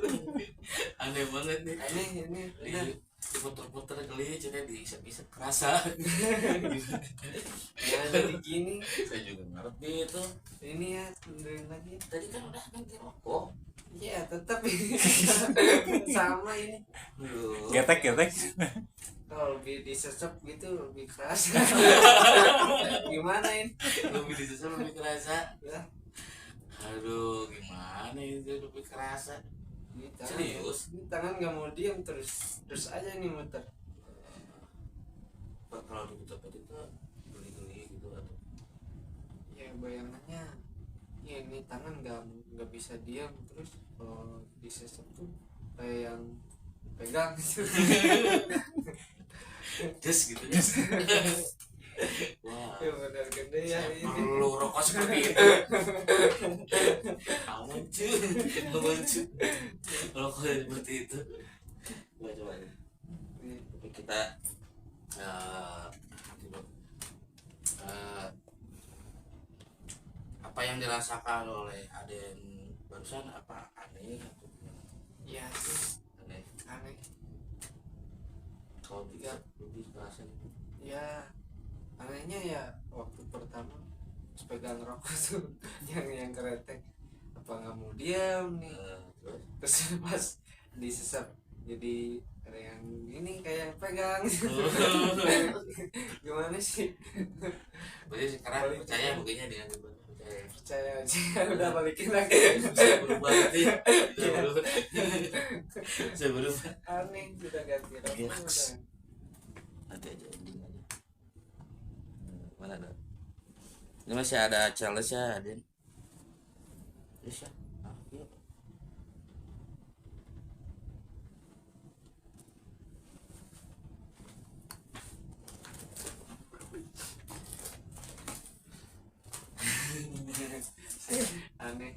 Speaker 3: Aneh banget nih.
Speaker 2: ini udah
Speaker 3: Diputer-puter kali jadi diisep-isep kerasa.
Speaker 2: ya jadi gini
Speaker 3: Saya juga ngerti itu.
Speaker 2: ini ya benerin lagi
Speaker 3: Tadi kan udah ganti rokok.
Speaker 2: ya tetap ini sama ini
Speaker 3: Aduh.
Speaker 1: Getek.
Speaker 2: kalau lebih disesep gitu lebih keras gimana ini
Speaker 3: Lebih disusul lebih kerasa.
Speaker 2: ya
Speaker 3: Aduh, gimana itu lebih kerasa?
Speaker 2: ini tangan,
Speaker 3: Serius?
Speaker 2: ini tangan nggak mau diam terus aja nih muter
Speaker 3: Kalau diputar itu geli-geli gitu atau
Speaker 2: ya bayangannya ya ini tangan nggak bisa diam terus kalau disesep tuh kayak yang pegang gitu
Speaker 3: just gitu ya. Wah.
Speaker 2: ya benar gede ya
Speaker 3: Saya
Speaker 2: ini
Speaker 3: perlu rokok seperti itu. Aman cuy, rokok seperti itu. Coba.
Speaker 2: Nih,
Speaker 3: Tapi kita apa yang dirasakan oleh Aden barusan apa aneh atau
Speaker 2: ya sih
Speaker 3: aneh?
Speaker 2: aneh
Speaker 3: Kalau bisa lebih kerasa itu.
Speaker 2: ya anehnya ya waktu pertama pas pegang rokok tuh yang keretek apa nggak mau diam nih
Speaker 3: Terus
Speaker 2: terus pas disesap jadi ada yang ini kayak yang pegang gimana sih
Speaker 3: berarti sekarang
Speaker 2: Balik.
Speaker 3: percaya begini dengan percaya.
Speaker 2: percaya aja udah balikin lagi
Speaker 3: Bisa berubah berarti. Bisa berubah. Bisa berubah.
Speaker 2: aneh udah ganti rokok
Speaker 3: Relax.
Speaker 2: udah.
Speaker 3: Nanti aja ending aja. Mana ada? Ini masih ada challenge ya, Aden. Yes ya. Ah, yuk.
Speaker 2: aneh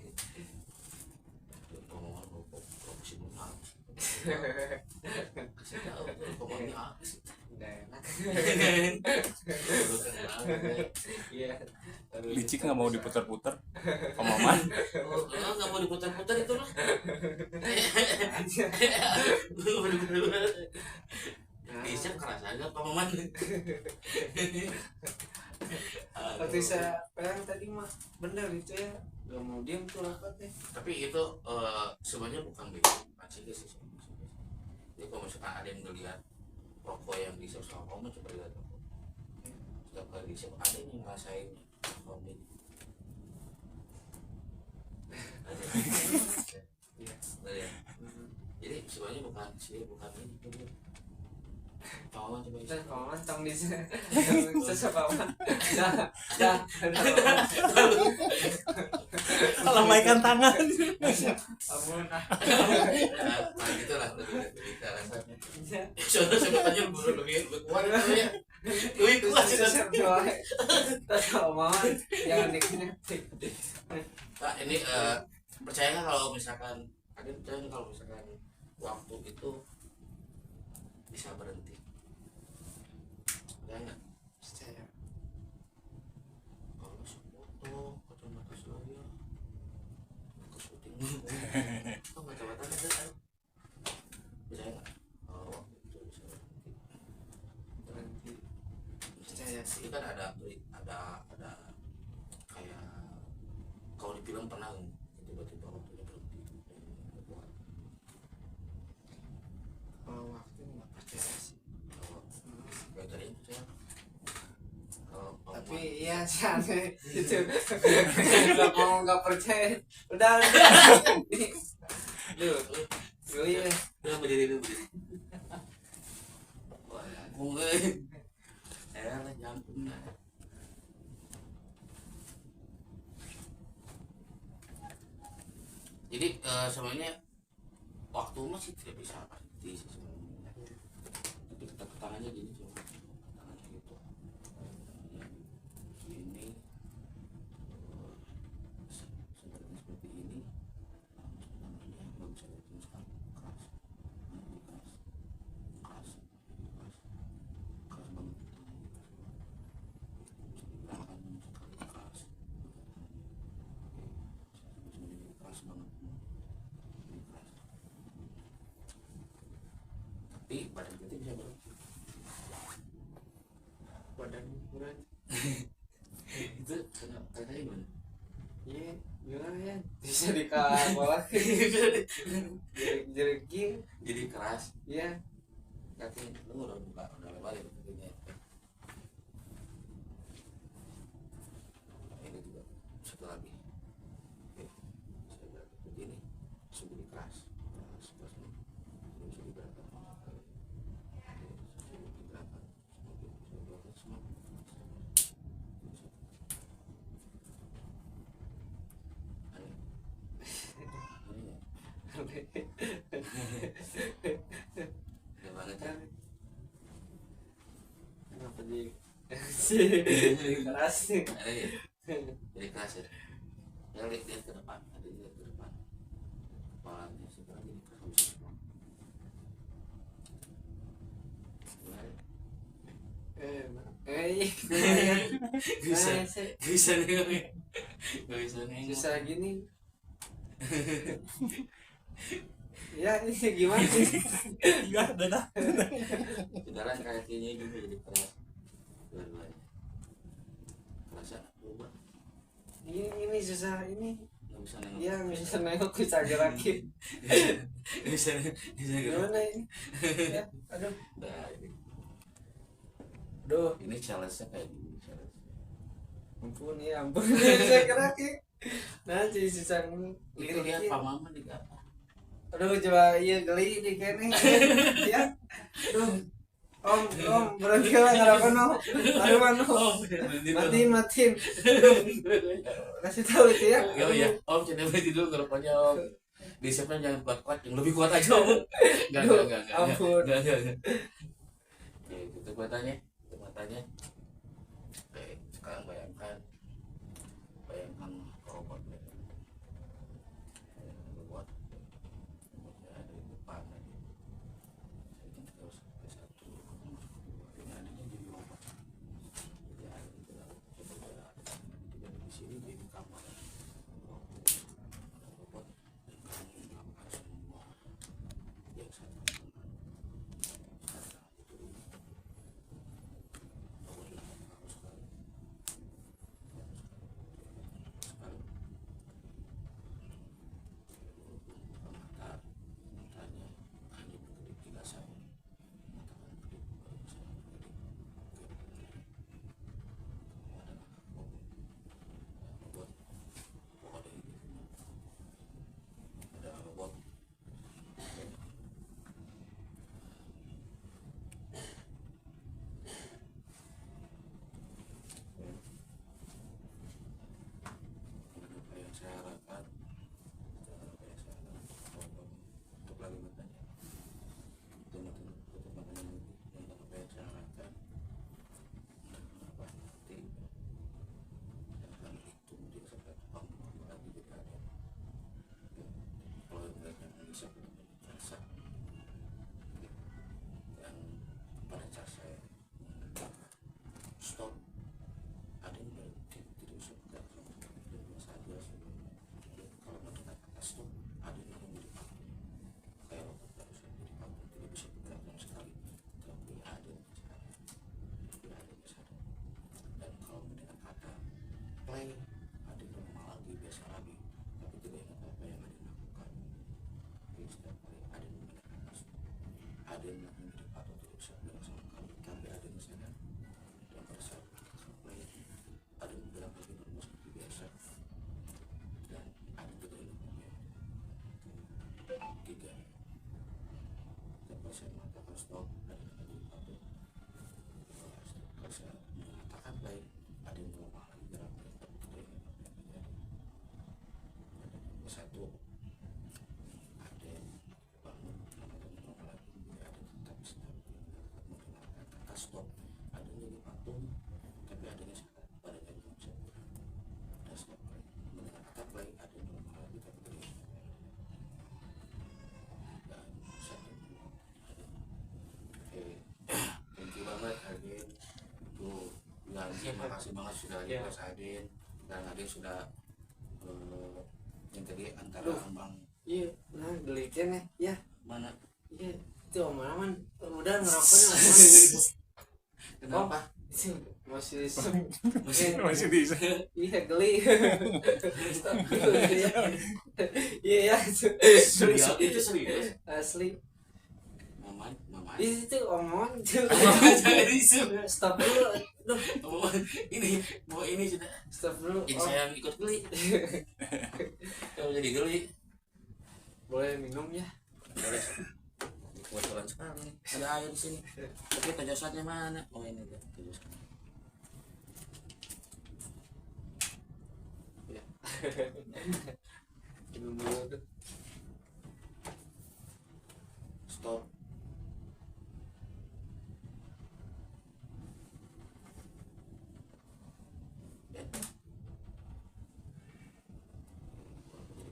Speaker 3: Ngomong rokok sih belum habis. Kasih tahu rokoknya habis.
Speaker 2: udah enak
Speaker 3: Baru kenal.
Speaker 2: iya
Speaker 1: Licik nggak mau diputar-putar. Pemaman.
Speaker 3: Oh, nggak mau diputar-putar itu lah. Bisa kerasa agak paman.
Speaker 2: Seperti saya pegang tadi mah bener itu ya gak mau diam tuh rapatnya
Speaker 3: Tapi itu sebenarnya bukan begitu sih sih. Jadi kalau misalkan ada yang ngelihat rokok yang disep sama kamu, coba lihat rokok. Setiap kali disep ada yang ngerasain kamu ini. Ada.
Speaker 2: iya
Speaker 3: Ada ya. Jadi sebenarnya bukan ini. Paman coba
Speaker 2: kita
Speaker 3: isi.
Speaker 2: paman tong di sana sesep paman dah
Speaker 1: Lambaikan tangan.
Speaker 2: ampun
Speaker 3: Nah gitulah lebih kita rasanya. Soalnya sebenarnya lebih kuat itu ya. Lebih kuat sih.
Speaker 2: sesep doang tas paman jangan dikit
Speaker 3: Pak ini percaya nggak kalau misalkan ada percaya nggak kalau misalkan waktu itu bisa berhenti? Percaya nggak?
Speaker 2: percaya
Speaker 3: Kalau foto kacamata saya ke syuting oh kacamata ada percaya nggak kalau waktu itu bisa berhenti?
Speaker 2: berhenti percaya sih
Speaker 3: Ini kan ada kayak kalau di film pernah tiba-tiba waktunya berhenti.
Speaker 2: kalau waktu nggak percaya sih
Speaker 3: Kayak tadi percaya kalau
Speaker 2: tapi iya sih aneh itu nggak mau nggak percaya udah duh iya
Speaker 3: udah berdiri dulu. kampung lah jampung lah. Jadi sebenarnya waktu masih tidak bisa pasti sih sebenarnya. Tapi tangannya gini cuma tangannya gitu. Ini seperti ini. Namanya nggak bisa diteruskan keras, keras, keras, keras banget. Bisa digerakkan sekali keras, keras banget. Tapi badan kita bisa berapa?
Speaker 2: badan ukuran
Speaker 3: Itu katanya gimana?
Speaker 2: iya gimana ya bisa dikabolak jereking
Speaker 3: Jadi keras.
Speaker 2: iya
Speaker 3: Katanya lu udah buka udah lebar ya katanya. Ini juga satu lagi. Oke, saya bilang begini, sungguh keras, keras, keras nih. Ini bisa digerakkan. Oke, bisa digerakkan. Oke, bisa digerakkan semua. Udah banget ya.
Speaker 2: kenapa sih keras sih
Speaker 3: Ada ya? Jadi keras ya. Ya lihat ke depan, ada lihat ke depan. Kepalanya sekarang jadi keras bisa semua. Bisa, bisa nih, bisa nih.
Speaker 2: susah gini ya ini gimana sih
Speaker 1: Iya, dah.
Speaker 3: Jalan kakinya juga jadi keras. Dua-duanya. Kerasa berubah.
Speaker 2: ini susah ini
Speaker 3: Nggak bisa nengok.
Speaker 2: iya bisa nengok bisa gerakin
Speaker 3: Bisa gerak.
Speaker 2: gimana ini ya aduh
Speaker 3: Nah, ini.
Speaker 2: aduh
Speaker 3: Ini challenge-nya kayak gini challenge.
Speaker 2: ampun ya ampun bisa gerakin nanti susah
Speaker 3: Itu lihat Pak Maman di kata.
Speaker 2: aduh coba iya geli di kene ya aduh om berhenti lah ngarapan om aduh manu matiin kasih tahu itu ya
Speaker 3: Ya, Om coba berhenti dulu ngerokoknya Om. Di siapa jangan kuat-kuat, yang lebih kuat aja Om. Enggak.
Speaker 2: Ampun.
Speaker 3: Enggak. Oke, itu matanya. Itu matanya. Oke, sekarang bayangkan robot. Robotnya ada di depan tadi. Ini terus ke satu, ini adanya jadi robot. Jadi ada di dalam. Coba ada di sini jadi kamar. Robot yang melakukan semua yang saya lakukan. Sekarang itu robot yang bagus sekali. Sekali. jantung, tapi adanya syarat pada jantung ada stop play, mendengar kata play ada normal lagi tapi dari dan satu ada. Oke, thank you banget Adin tuh ya, makasih banget sudah request Adin dan Adin sudah yang tadi antara abang
Speaker 2: iya nah geliknya ya
Speaker 3: mana
Speaker 2: iya itu omongan udah ngerokoknya
Speaker 3: kenapa
Speaker 2: masih
Speaker 1: Masih bisa.
Speaker 2: iya geli stop dulu ya iya ya
Speaker 3: serius itu serius
Speaker 2: asli
Speaker 3: mama
Speaker 2: di situ omongan itu
Speaker 3: jadi
Speaker 2: stop dulu aduh
Speaker 3: ini mau ini sudah
Speaker 2: stop dulu
Speaker 3: jadi saya yang ikut geli kalau jadi geli
Speaker 2: boleh minum ya
Speaker 3: boleh kebetulan sekali ada air di sini tapi tojosannya mana oh ini dia tojosan ya
Speaker 2: minum dulu tuh
Speaker 3: stop ya jadi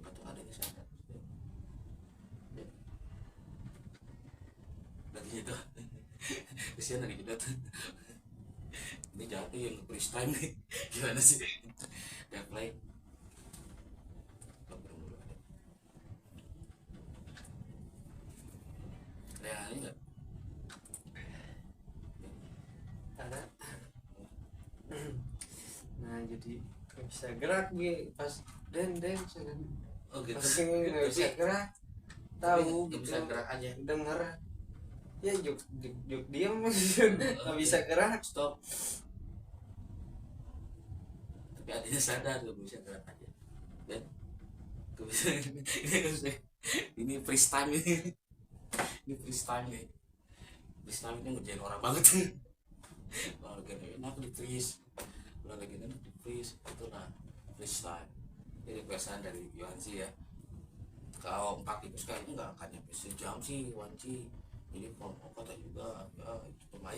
Speaker 3: patung adanya sadar ya lagi itu kesian lagi juga tuh ini jatuh yang freeze time nih gimana sih udah play belum dulu ada ini nggak
Speaker 2: ada nah jadi nggak bisa gerak gue pas dance
Speaker 3: oh gitu
Speaker 2: pas nggak bisa gerak tahu
Speaker 3: nggak
Speaker 2: gitu
Speaker 3: bisa gerak aja
Speaker 2: denger ya juk diam nggak bisa gerak
Speaker 3: stop tapi adanya sadar gak bisa gerak aja dan gak bisa ini freestyle ini freestyle nih freestyle ini ngerjain orang banget kalau lagi enak di freeze kalau lagi enak di freeze itulah freestyle jadi kebiasaan dari Yohansi ya kalau 4 itu sekali nggak akan nyampe sejam sih Wanci jadi kalau kota juga ya itu pemain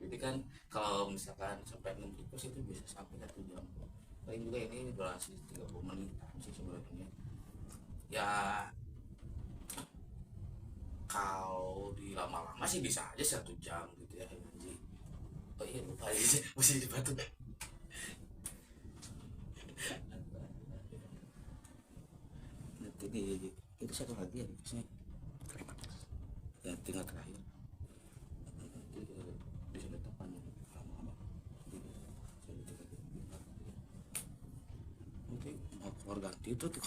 Speaker 3: jadi kan kalau misalkan sampai 6 tikus itu bisa sampai 1 jam paling juga ini durasi 30 menit sih sebenarnya ya kalau di lama-lama sih bisa aja 1 jam gitu ya Anji. Oh iya lupa aja masih di batu nanti di itu satu lagi ya biasanya ya tinggal terakhir nanti di sini depan lama-lama nanti mau keluar ganti itu tuh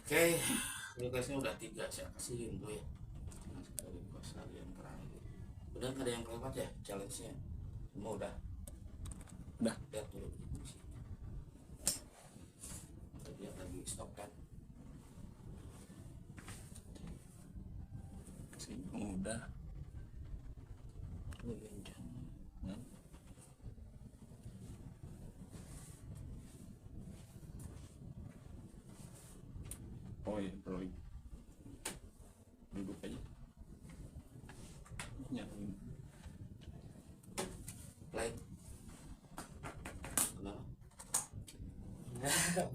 Speaker 3: oke requestnya udah 3 saya kasihin gue ya sekali request lagi yang terakhir udah nggak ada yang kelewat ya challenge-nya semua udah lihat dulu kita lihat lagi stop kan
Speaker 1: Sih, udah.
Speaker 3: oh iya jangan
Speaker 1: Oh iya, perlu duduk aja. Nyalain.
Speaker 3: play kenapa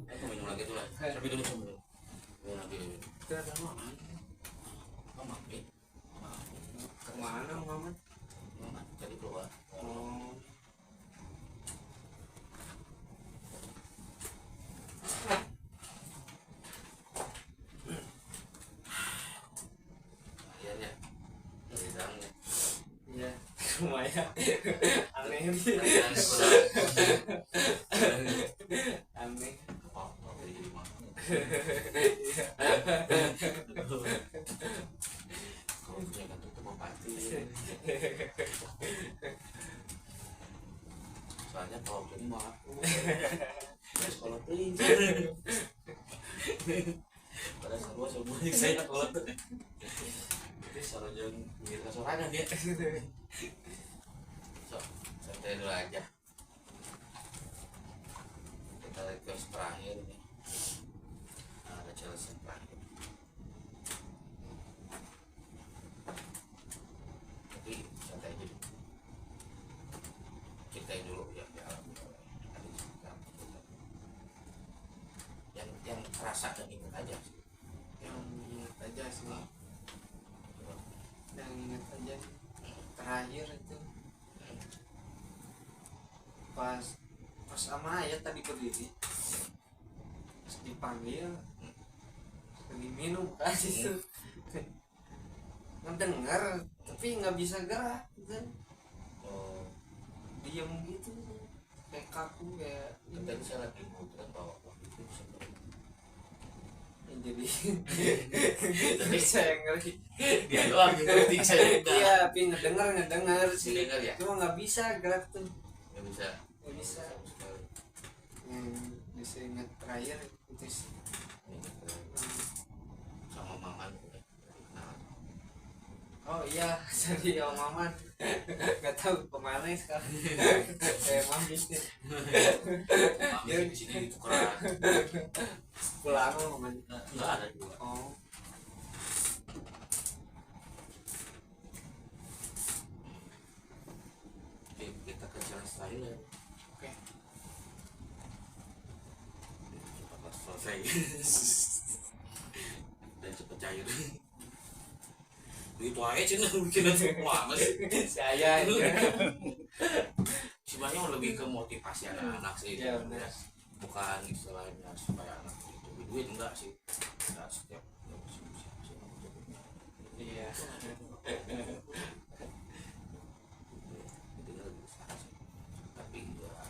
Speaker 3: aku minum lagi dulu tapi dulu minum lagi
Speaker 2: kita sama
Speaker 3: oh maaf
Speaker 2: kemana Muhammad
Speaker 3: tadi keluar
Speaker 2: oh
Speaker 3: iya ya dari dalamnya
Speaker 2: iya lumayan aneh nih aneh
Speaker 3: kalau punya kantor tuh mau pasti soalnya kalau jadi mau aku kalau tuh pada semuanya saya kalau tuh itu sarojong mirip sorangan ya so santai dulu aja kita request terakhir nih ada challenge kerasa dan ingat aja sih.
Speaker 2: yang ingat aja sih, yang ingat aja terakhir itu pas sama ayah tadi berdiri terus dipanggil lagi minum kan itu ngedenger tapi nggak bisa gerak gitu,
Speaker 3: Oh,
Speaker 2: diem gitu kayak kaku kayak
Speaker 3: kan tadi saya lagi muter bahwa waktu itu sebenarnya
Speaker 2: ya, jadi tapi saya ngeri
Speaker 3: dia doang gitu saya enggak
Speaker 2: iya tapi ngedenger sih
Speaker 3: dengar ya,
Speaker 2: cuma nggak bisa gerak tuh,
Speaker 3: nggak bisa.
Speaker 2: nggak bisa.
Speaker 3: Sama sekali.
Speaker 2: Yang bisa ingat terakhir itu sih.
Speaker 3: Sama maman udah. Nah,
Speaker 2: Oh iya jadi Om Maman nggak tahu kemana sekarang kayak mami
Speaker 3: mami di sini tukeran.
Speaker 2: pulang Maman.
Speaker 3: Nggak ada juga.
Speaker 2: Oh
Speaker 3: Oke, kita ke challenge terakhir.
Speaker 2: oke.
Speaker 3: Cepat selesai dan cepat cair. Itu aja cina bikin lama sih.
Speaker 2: Saya
Speaker 3: Sebenarnya lebih ke motivasi anak-anak sih.
Speaker 2: Iya, benar.
Speaker 3: Bukan istilahnya supaya anak itu duit enggak sih. Enggak setiap
Speaker 2: iya
Speaker 3: tapi ya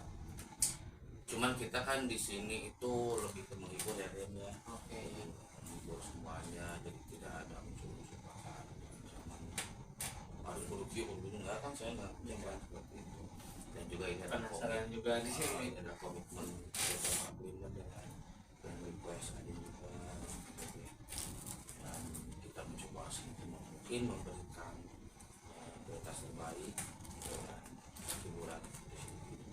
Speaker 3: cuman kita kan di sini itu lebih ke menghibur ya Ren ya.
Speaker 2: oke.
Speaker 3: Menghibur semuanya, jadi tidak ada unsur-unsur paksaan zaman harus produksi dulu enggak kan, saya enggak punya seperti itu. Dan juga ini ada
Speaker 2: Penasaran juga di sini.
Speaker 3: ini ada komitmen bersama agreement dengan request ada juga, dan kita mencoba semaksimal mungkin memberikan prioritas terbaik dan hiburan di sini.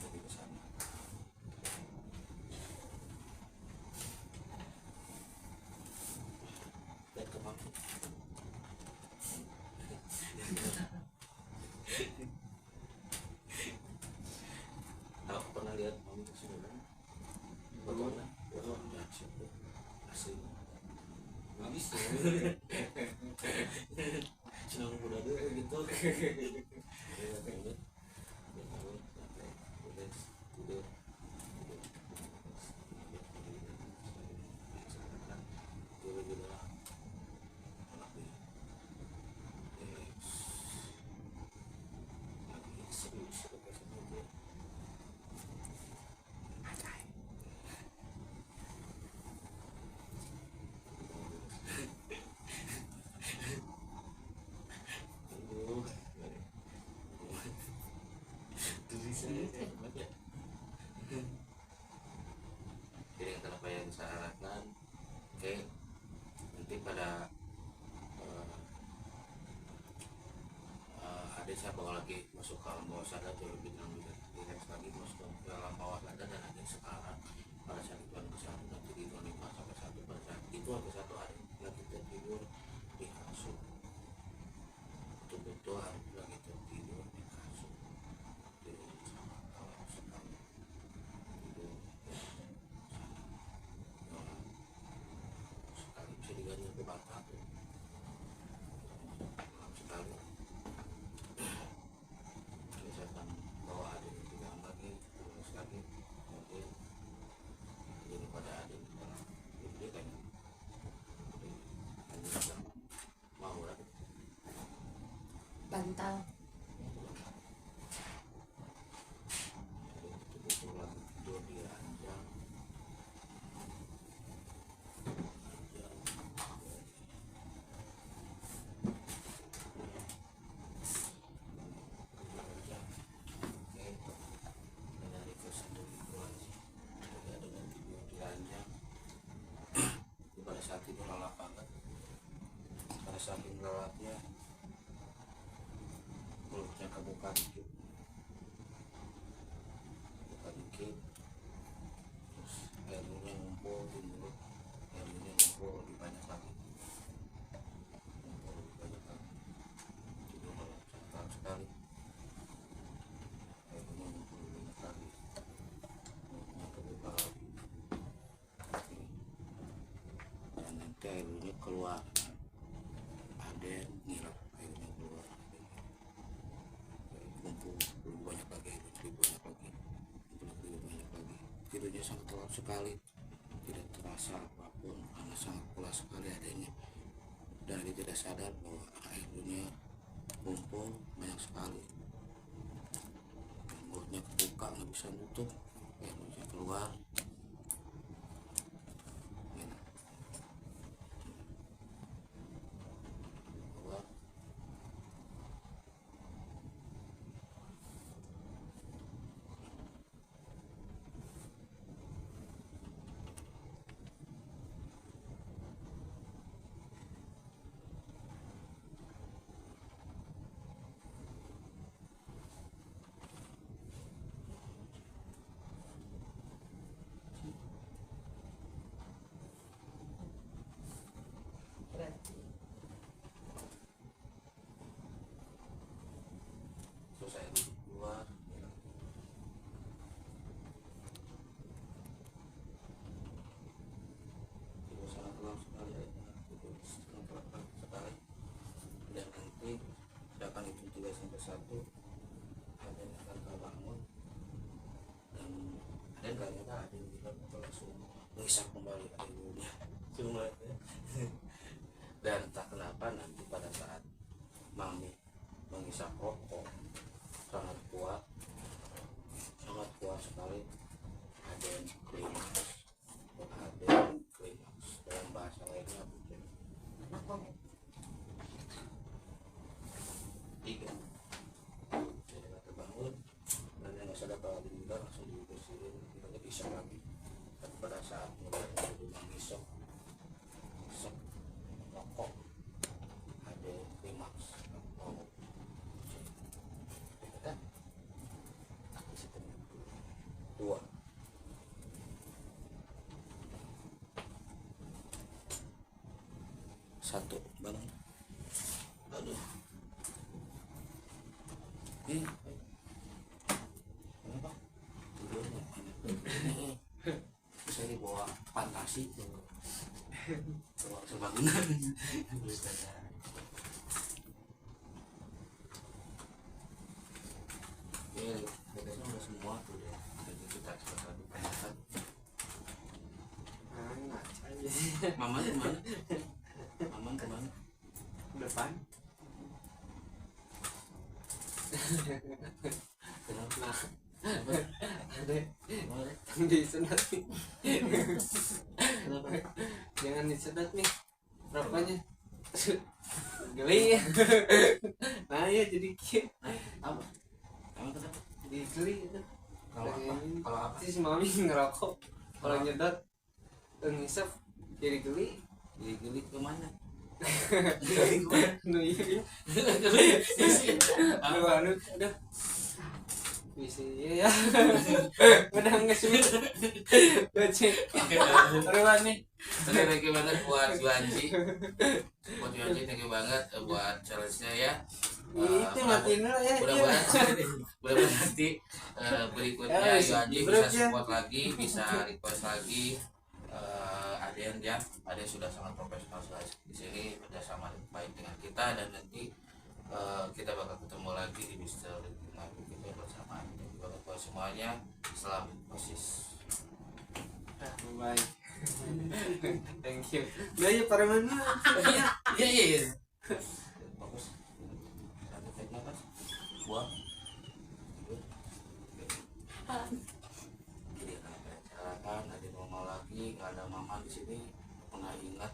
Speaker 3: Jadi ke sana. Dan kemana? Aku pernah lihat mami kesini kan? Fotonya, fotonya siapa? Asli. Habis ya. Senang muda dulu gitu. Ya, banget. Ya, tahu, sampai udah tidur. Tidur di dalam anak nih. Lagi serius pakai sama dia. Aduh. Tulisannya hebat ya. Jadi kenapa yang saya harapkan, oke, nanti pada adik saya bawa lagi masuk ke alam bawah sadar jauh lebih dalam rileks lagi, masuk ke alam bawah sadar, dan adik sekarang pada saat itu ada kesatu nanti di 25 sampai 1 pada saat itu ada satu hari lagi tertidur di kasur, betul-betul hari lagi tertidur di kasur, tidur sama kalau sekali tidur sekali bisa diganti ke batak tuh sekali. Saya akan bawa adik di dalam lagi terus lagi mungkin jadi pada adik di dalam jadi kan mau lah
Speaker 4: bantal
Speaker 3: jadi betul-betul lagi tidur di ranjang pada saat itu lelap banget, pada saat itu lelapnya mulutnya kebuka dikit, terus air minumnya ngumpul di mulut, air minumnya ngumpul lebih banyak lagi, ngumpul lebih banyak lagi, tidur lelap sangat sekali, air minumnya ngumpul lebih banyak lagi, mulutnya kebuka lagi, keluar. Aden ngirap airnya keluar, kumpul lebih banyak lagi, lebih banyak lagi, lebih banyak lagi. Tidurnya sangat lelap sekali, tidak terasa apapun karena sangat pulas sekali adanya, dan dia tidak sadar bahwa airnya kumpul banyak sekali. Mulutnya kebuka, nggak bisa nutup, airnya keluar. Terus saya duduk keluar, itu sangat lelap sekali airnya, itu sangat lelap sekali. Dan nanti sedangkan itu 3 sampai 1 ada yang akan terbangun, dan ada nggak nyata ada yang bilang atau langsung mengisap kembali airnya cuma dan tak kenapa nanti pada saat mami mengisap rokok sangat kuat sekali. Ada yang klimaks dalam bahasa lainnya mungkin 3. Saya nggak terbangun dan yang nggak sadar kalau dibilang langsung dibersihin, kita bisa lagi. Tapi pada saat mulai mengisap rokok ada klimaks mau kita aku situ 2. Satu bangun, aduh kenapa tidurnya enak. Saya dibawa fantasi bawa sebangunan. Ya bedanya udah semua tuh deh, jadi kita sebentar dipanjangkan. Maman kemana? Maman kemana?
Speaker 2: Depan.
Speaker 3: Kenapa?
Speaker 2: Disedot nih.
Speaker 3: Kenapa?
Speaker 2: Jangan disedot nih. Rokoknya. Geli. Nah ya jadi
Speaker 3: Apa? Emang kenapa?
Speaker 2: jadi geli itu.
Speaker 3: Kalau apa? Kalau apa?
Speaker 2: Si mami ngerokok. Kalau nyedot ngisep jadi geli.
Speaker 3: Jadi geli kemana?
Speaker 2: Nu iya. Anu udah. Bisa ya. Udah nggak sih. Cek. Terus nih.
Speaker 3: Thank you banget buat Juanji. Buat Juanji thank you banget buat challenge-nya ya.
Speaker 2: Itu matiin dulu ya.
Speaker 3: Mudah-mudahan nanti berikutnya Juanji bisa support lagi, bisa request lagi. Ada yang sudah sangat profesional di sini, kerjasama baik dengan kita, dan nanti kita bakal ketemu lagi di Mister Lagi kita bersama. Terima kasih buat semuanya. Selamat proses.
Speaker 2: Bye. Thank you. Udah ya para mana?
Speaker 3: Iya. Bagus. Satu take nafas. Buang. Jadi akan bicarakan, ada normal lagi, nggak ada mama di sini. Pernah ingat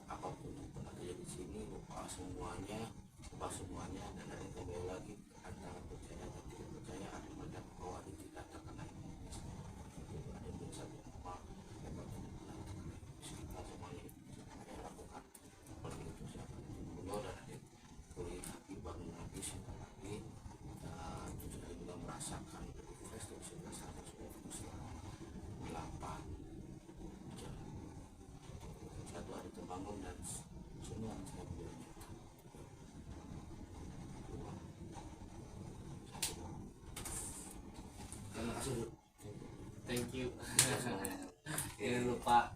Speaker 3: apapun yang pernah terjadi di sini, lupa semuanya, dan ada yang kembali lagi antara percaya dan tidak percaya. Ada yang melihat bahwa itu tidak terkena ini. Ada yang biasa normal, kita semuanya ada yang lakukan. Seperti itu siapa yang dulu dan ada kulit lagi, bangun lagi, siapa lagi. Sudah juga merasakan fresh dan sudah sadar, sudah fokus 8 jam. Satu hari terbangun dan semua saya belajar. 2, 1. Terima kasih.
Speaker 2: Thank you. Jangan lupa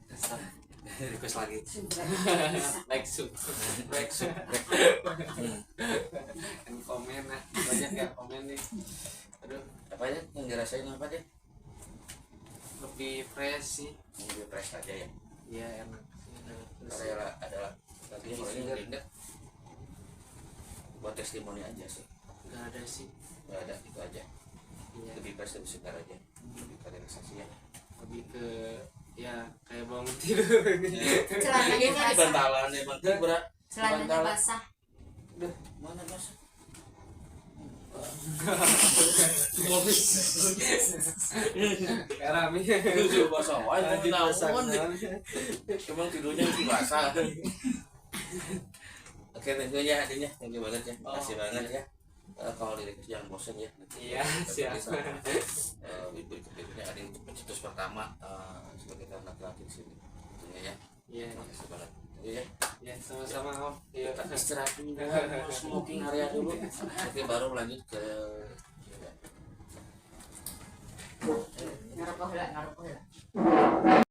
Speaker 3: request lagi
Speaker 4: Sudah.
Speaker 3: like sub
Speaker 2: Kan komen nah banyak ya komen nih.
Speaker 3: aduh apa ya yang dirasain apa deh
Speaker 2: Lebih fresh sih.
Speaker 3: lebih fresh aja ya
Speaker 2: Iya enak.
Speaker 3: karena adalah lagi yang lain enggak buat testimoni aja sih
Speaker 2: Nggak ada sih.
Speaker 3: nggak ada itu aja
Speaker 2: Iya.
Speaker 3: lebih fresh lebih segar aja lebih ke relaksasi ya
Speaker 2: Lebih ke ya kayak bangun tidur.
Speaker 4: Celananya
Speaker 3: di
Speaker 4: basah.
Speaker 3: bantalan emang berat
Speaker 4: Celananya basah.
Speaker 3: Duh, mana basah
Speaker 2: Rame.
Speaker 3: itu basah wae
Speaker 2: Di pasar.
Speaker 3: emang tidurnya itu basah oke thank you ya adanya thank you banget ya makasih banget ya kalau di request jangan bosan ya
Speaker 2: Iya, siap.
Speaker 3: berikutnya ada yang pencetus pertama sebagai laki-laki di sini tentunya ya
Speaker 2: Iya.
Speaker 3: makasih banget ya
Speaker 2: Ya sama-sama Om. Iya.
Speaker 3: kita istirahat dulu smoking area dulu nanti baru lanjut ke
Speaker 4: Ngarep lah, ngarep lah.